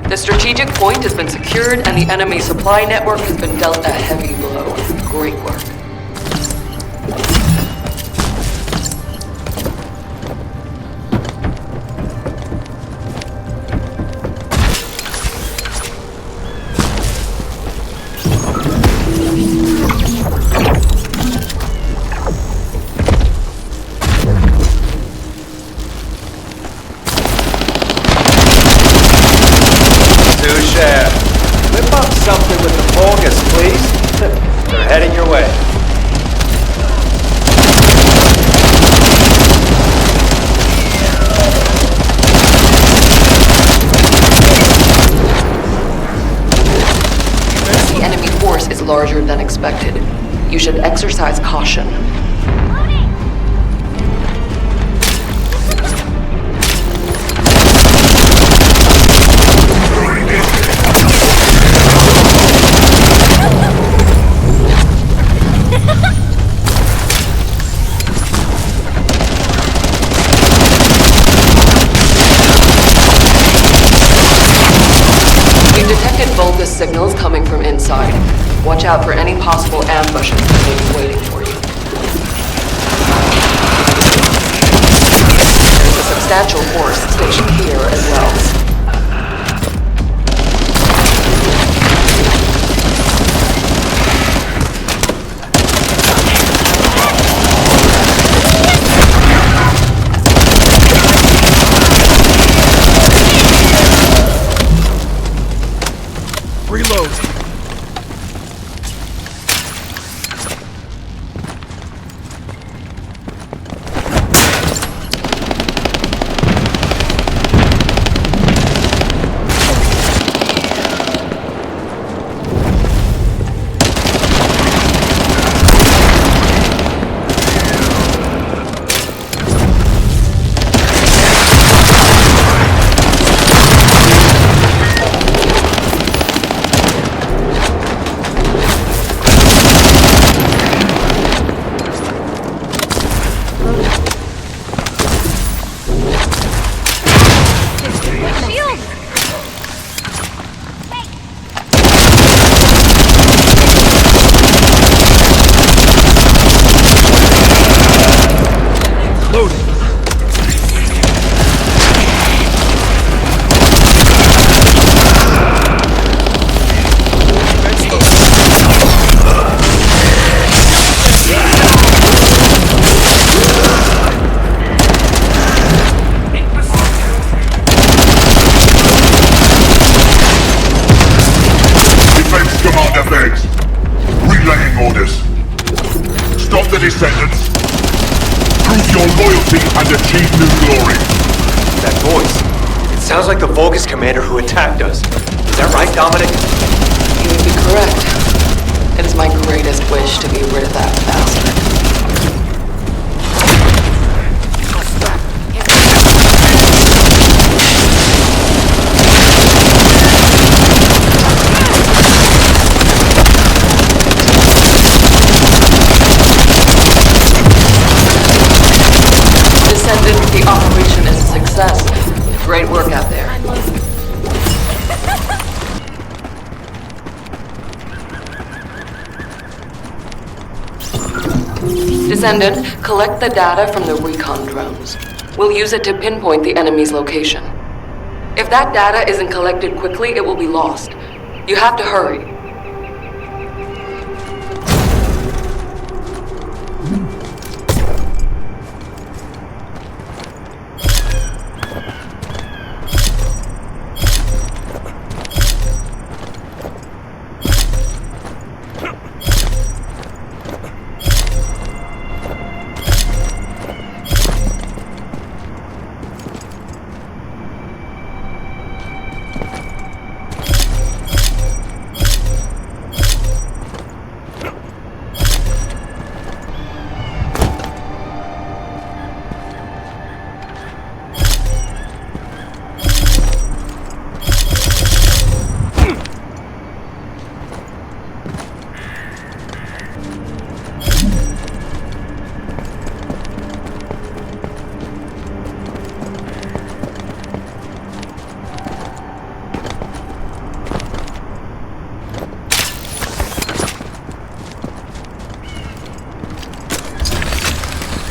The strategic point has been secured and the enemy supply network has been dealt a heavy blow. Great work. larger than expected. You should exercise caution. Vulgus signals coming from inside. Watch out for any possible ambushes that may be waiting for you. There's a substantial force stationed here as well. Reload. Descendants. Prove your loyalty and achieve new glory. That voice. It sounds like the Vulgus commander who attacked us. Is that right, Dominic? You would be correct. It is my greatest wish to be rid of that bastard. The operation is a success. Great work out there. Descendant, collect the data from the recon drones. We'll use it to pinpoint the enemy's location. If that data isn't collected quickly, it will be lost. You have to hurry.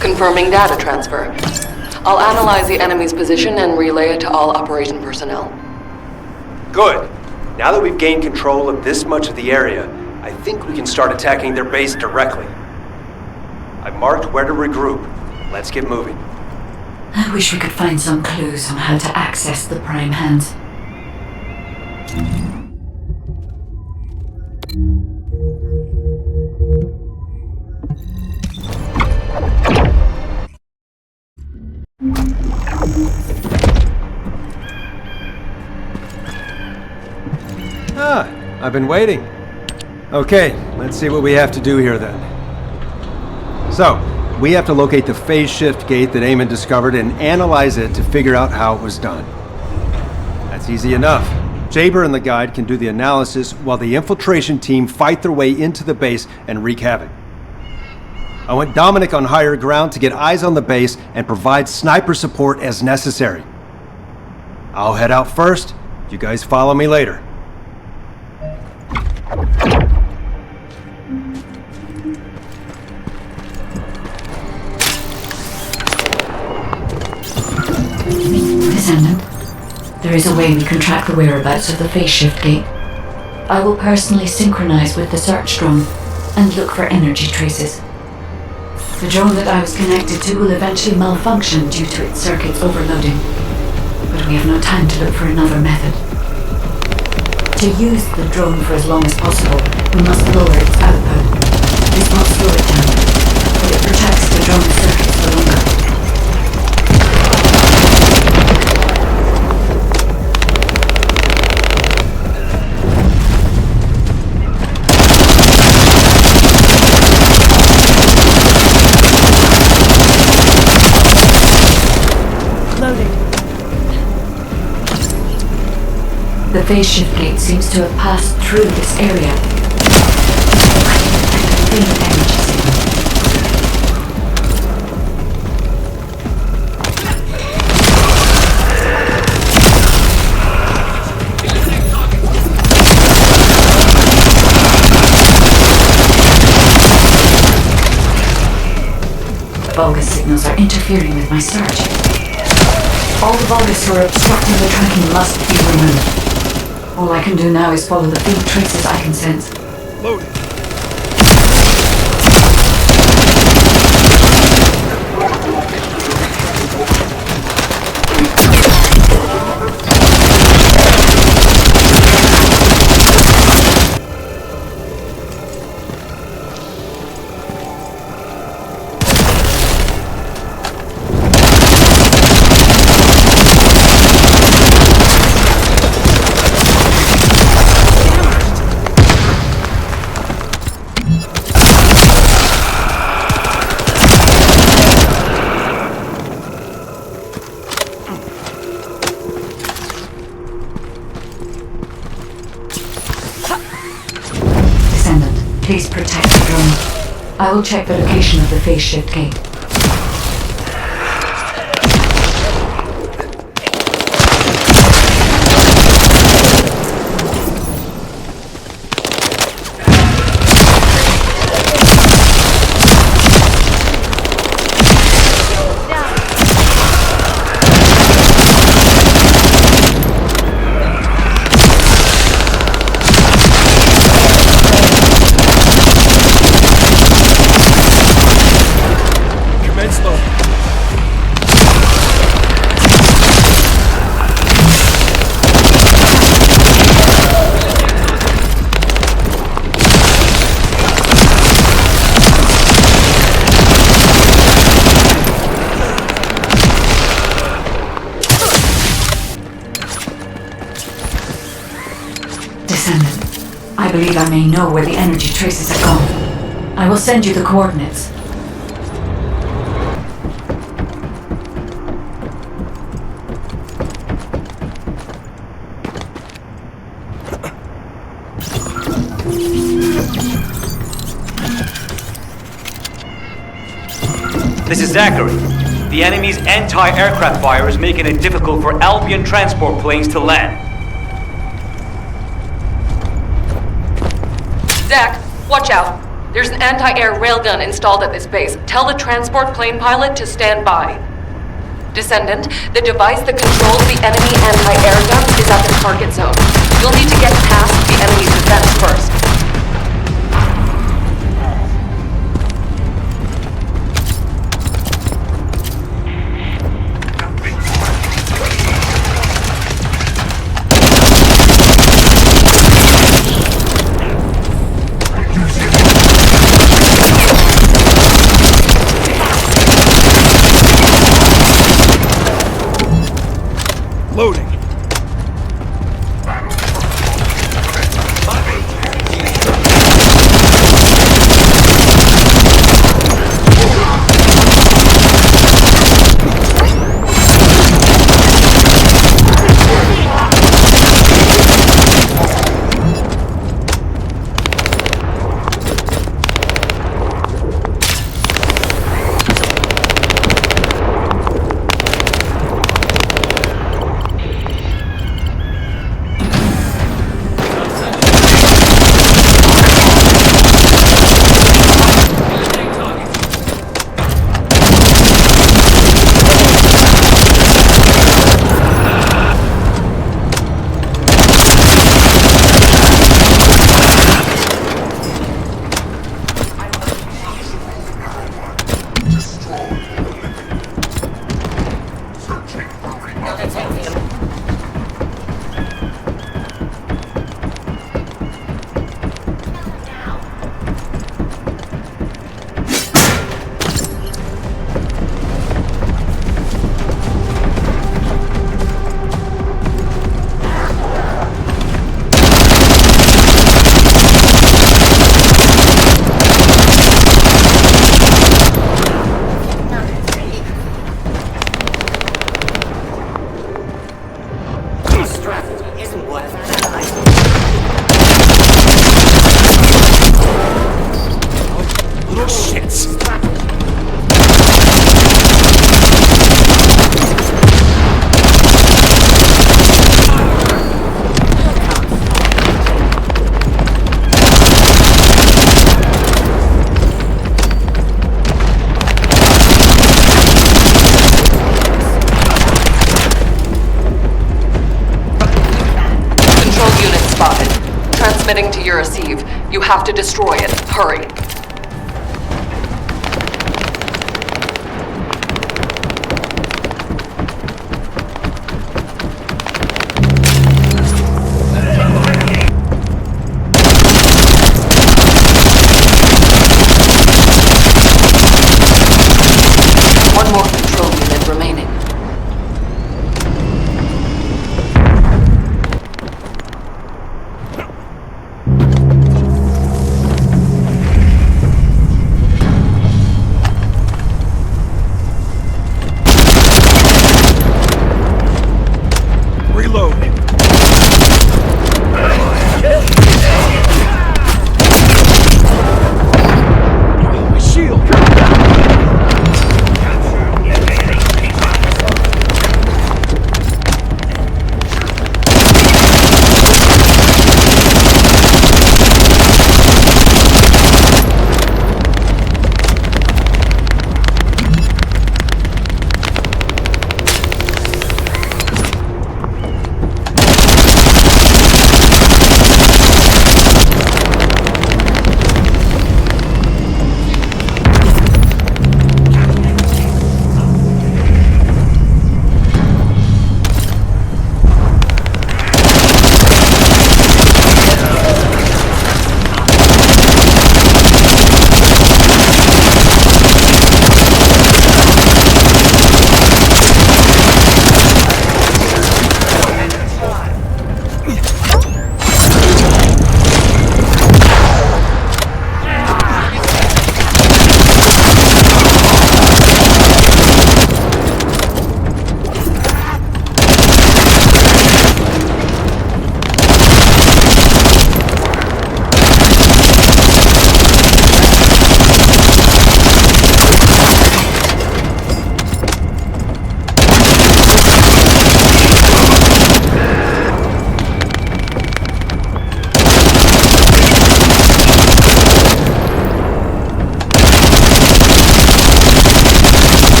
Confirming data transfer. I'll analyze the enemy's position and relay it to all operation personnel. Good. Now that we've gained control of this much of the area, I think we can start attacking their base directly. I've marked where to regroup. Let's get moving. I wish we could find some clues on how to access the Prime Hands. I've been waiting. Okay, let's see what we have to do here then. So, we have to locate the phase shift gate that Eamon discovered and analyze it to figure out how it was done. That's easy enough. Jaber and the guide can do the analysis while the infiltration team fight their way into the base and wreak havoc. I want Dominic on higher ground to get eyes on the base and provide sniper support as necessary. I'll head out first. You guys follow me later. Descendant, there is a way we can track the whereabouts of the phase shift gate. I will personally synchronize with the search drone and look for energy traces. The drone that I was connected to will eventually malfunction due to its circuits overloading, but we have no time to look for another method. To use the drone for as long as possible, we must lower its output. This won't slow it down, but it protects the drone's circuits for longer. The phase shift gate seems to have passed through this area. I can detect a faint energy signal. Vulgus signals are interfering with my search. All the Vulgus who are obstructing the tracking must be removed. All I can do now is follow the faint traces I can sense. Loaded. Please protect the drone. I will check the location of the phase shift gate. Descendant, I believe I may know where the energy traces have gone. I will send you the coordinates. This is Zachary. The enemy's anti-aircraft fire is making it difficult for Albion transport planes to land. Zach, watch out. There's an anti-air railgun installed at this base. Tell the transport plane pilot to stand by. Descendant, the device that controls the enemy anti-air gun is at the target zone. You'll need to get past the enemy's defense first. Loading. You have to destroy it. Hurry. One more control unit remaining.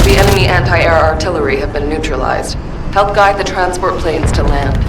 The enemy anti-air artillery have been neutralized. Help guide the transport planes to land.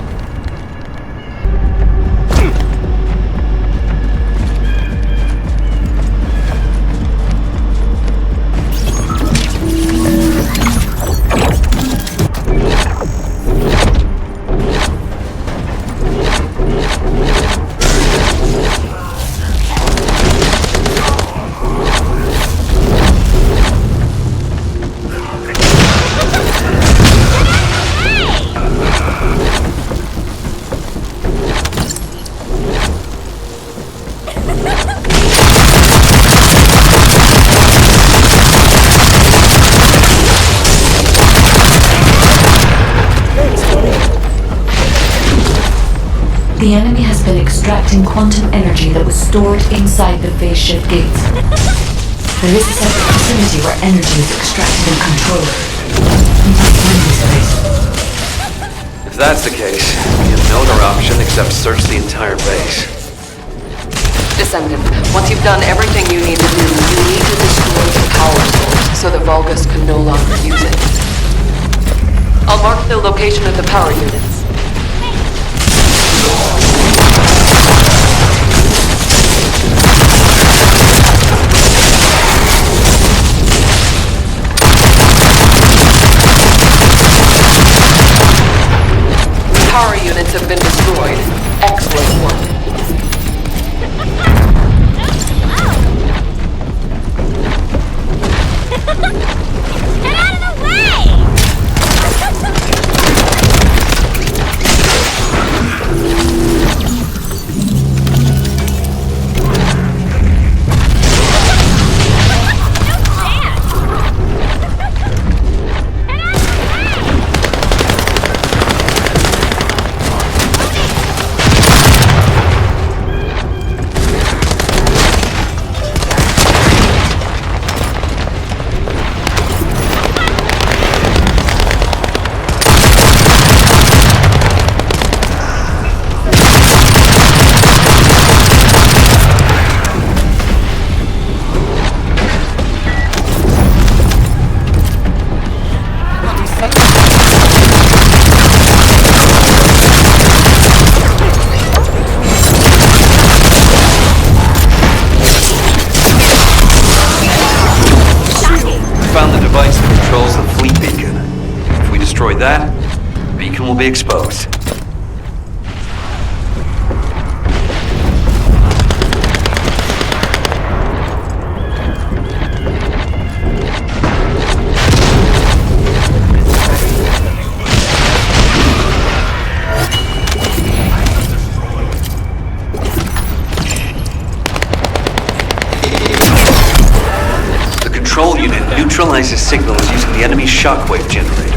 The enemy has been extracting quantum energy that was stored inside the phase shift gates. There is a separate facility where energy is extracted and controlled. We must find this place. If that's the case, we have no other option except search the entire base. Descendant, once you've done everything you need to do, you need to destroy the power source so that Vulgus can no longer use it. I'll mark the location of the power units. Power units have been destroyed. Excellent work. Get out of the way! will be exposed. The control unit neutralizes signals using the enemy's shockwave generator.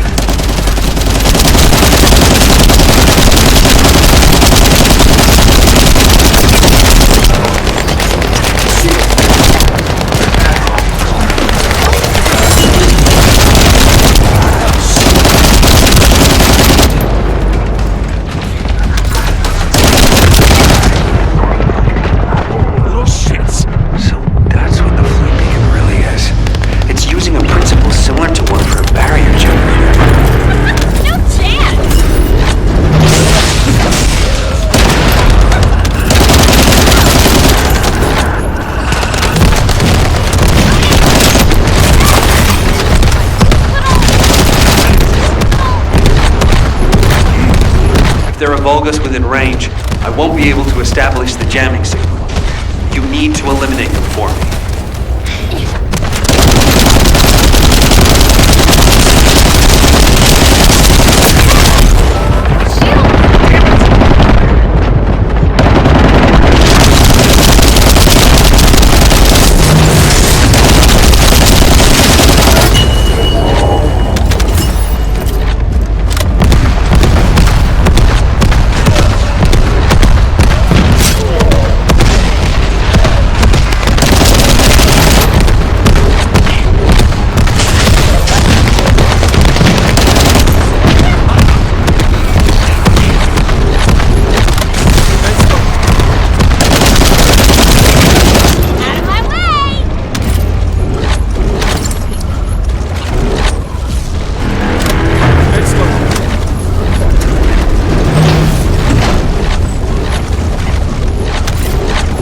If there are Vulgus within range, I won't be able to establish the jamming signal. You need to eliminate them for me.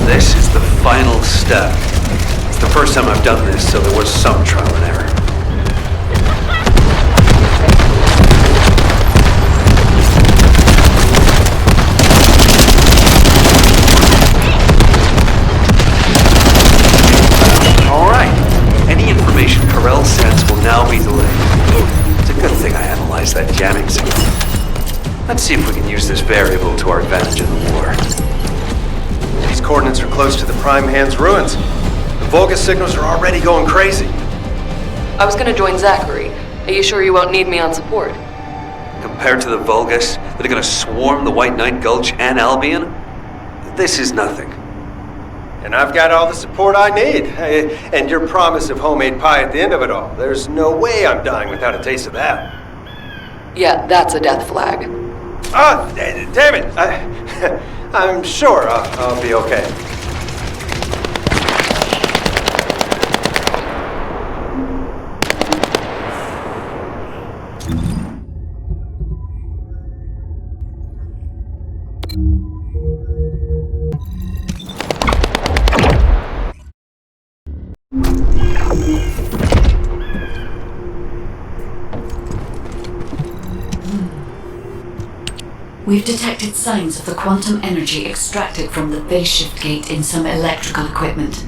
This is the final step. It's the first time I've done this, so there was some trial and error. Alright. Any information Carell sends will now be delayed. It's a good thing I analyzed that jamming signal. Let's see if we can use this variable to our advantage in the war. These coordinates are close to the Prime Hand's ruins. The Vulgus signals are already going crazy. I was gonna join Zachary. Are you sure you won't need me on support? Compared to the Vulgus that are gonna swarm the White Night Gulch and Albion, this is nothing. And I've got all the support I need. And your promise of homemade pie at the end of it all. There's no way I'm dying without a taste of that. Yeah, that's a death flag. Ah, damn it! I'm sure I'll be okay. We've detected signs of the quantum energy extracted from the phase shift gate in some electrical equipment.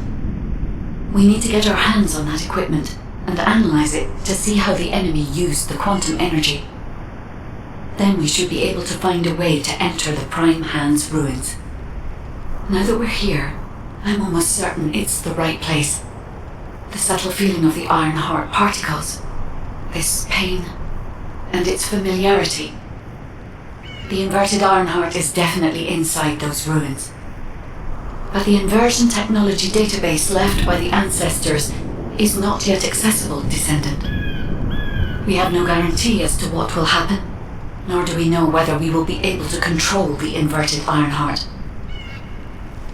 We need to get our hands on that equipment and analyze it to see how the enemy used the quantum energy. Then we should be able to find a way to enter the Prime Hand's ruins. Now that we're here, I'm almost certain it's the right place. The subtle feeling of the Iron Heart particles, this pain, and its familiarity. The inverted Ironheart is definitely inside those ruins. But the inversion technology database left by the ancestors is not yet accessible, Descendant. We have no guarantee as to what will happen, nor do we know whether we will be able to control the inverted Ironheart.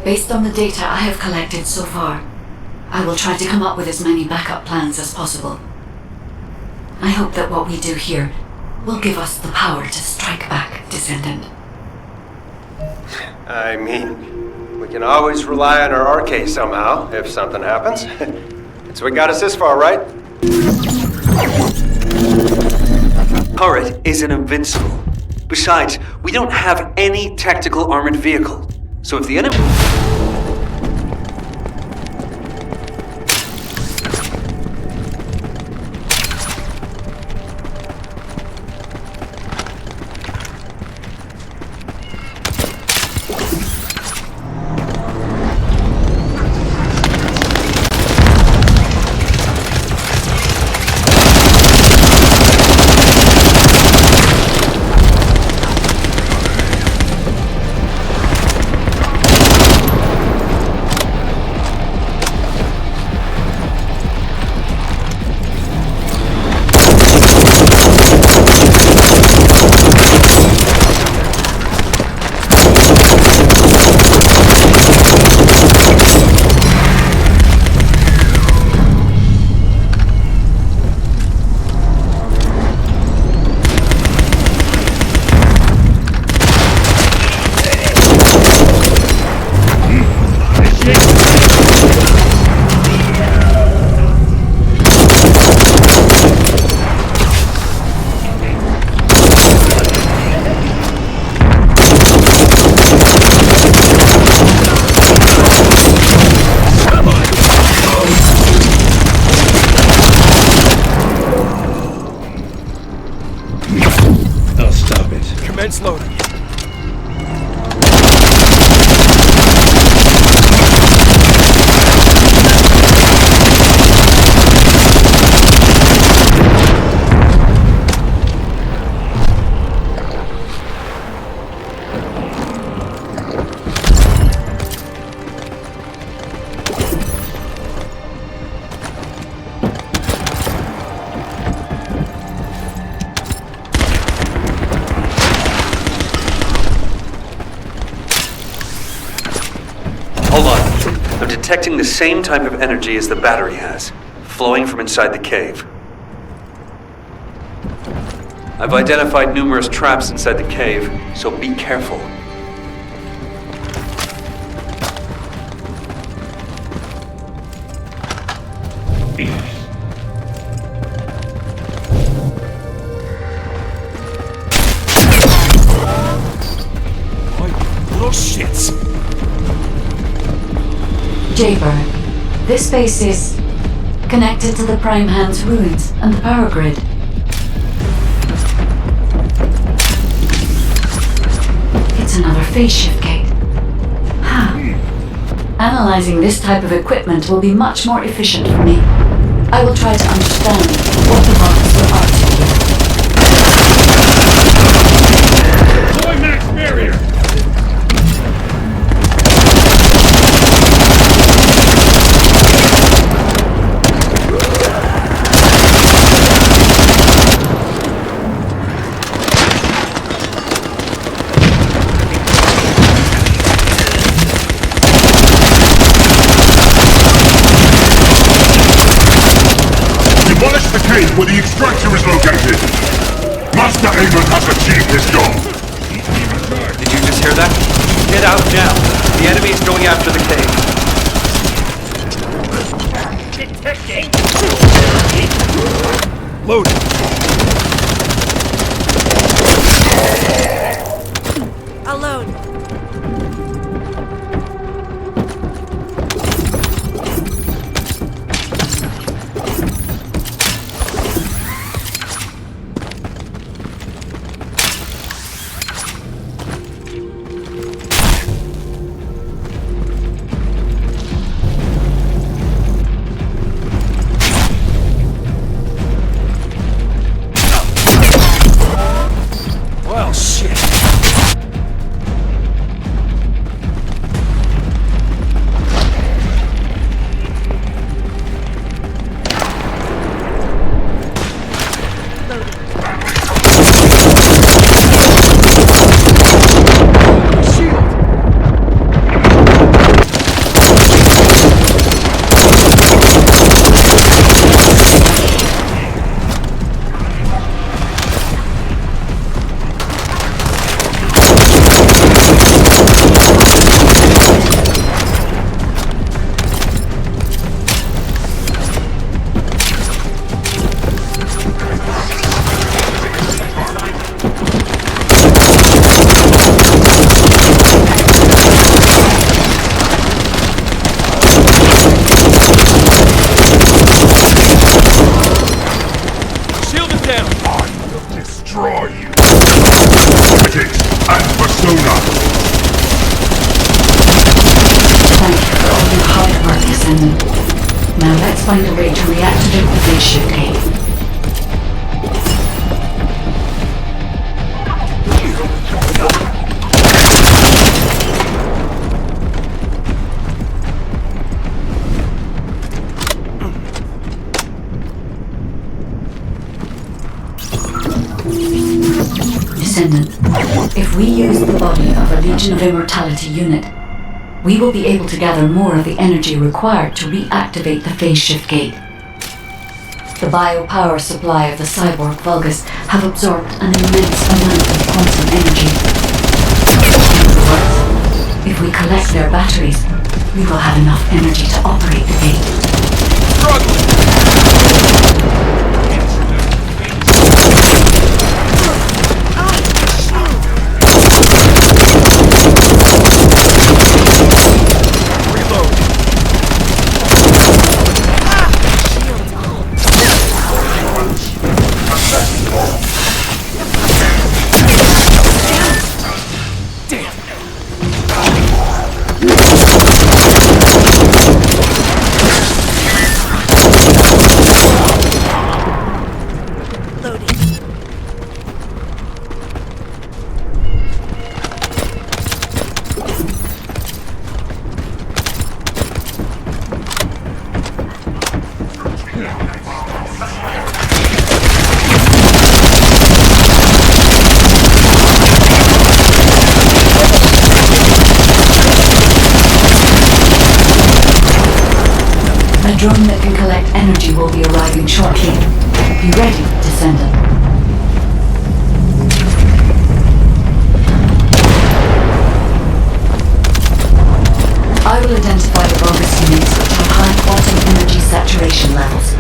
Based on the data I have collected so far, I will try to come up with as many backup plans as possible. I hope that what we do here will give us the power to strike back, Descendant. I mean, we can always rely on our arcade somehow, if something happens. It's what got us this far, right? Turret isn't invincible. Besides, we don't have any tactical armored vehicle. So if the enemy... Commence loading. Hold on. I'm detecting the same type of energy as the battery has, flowing from inside the cave. I've identified numerous traps inside the cave, so be careful. Little shits. Jaybird, this base is connected to the Prime Hand's ruins and the power grid. It's another phase shift gate. Huh. Analyzing this type of equipment will be much more efficient for me. I will try to understand what the Vulcans were up to here. Deploy max barrier! Demolish the cave where the extractor is located! Master Amon has achieved his goal! Did you just hear that? Get out now. The enemy is going after the cave. Loading. Alone. Let's find a way to reactivate the phase shift gate. Descendant, if we use the body of a Legion of Immortality unit, we will be able to gather more of the energy required to reactivate the phase shift gate. The biopower supply of the cyborg Vulgus have absorbed an immense amount of quantum energy. In other words, if we collect their batteries, we will have enough energy to operate the gate. A drone that can collect energy will be arriving shortly. Be ready, Descendant. I will identify the Vulgus units which have high quantum energy saturation levels.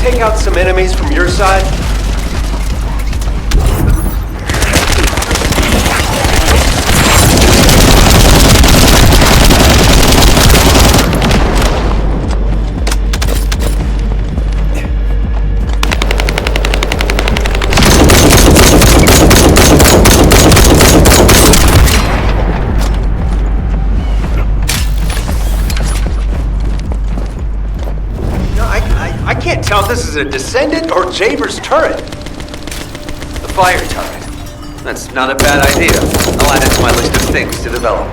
Take out some enemies from your side? I can't tell if this is a Descendant or Jaber's turret. The fire turret. That's not a bad idea. I'll add it to my list of things to develop.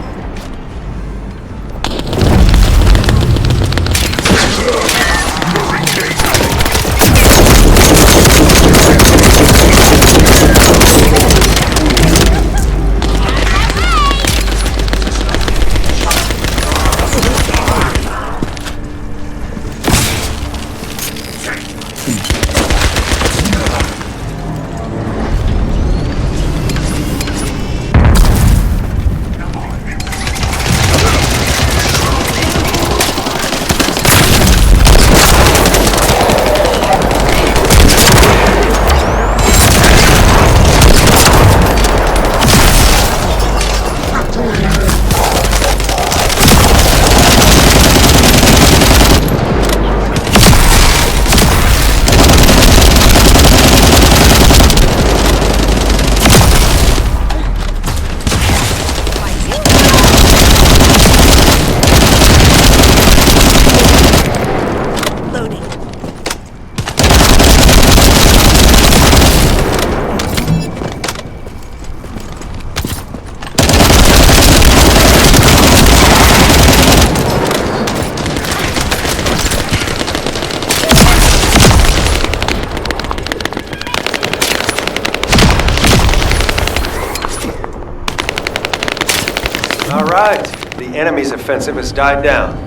All right, The enemy's offensive has died down.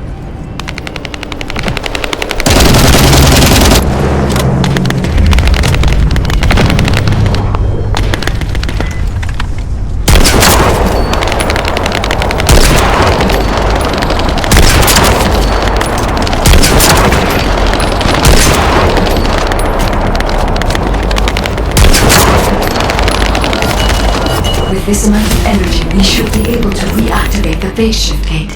With this amount of energy, we should be able to reactivate the phase shift gate.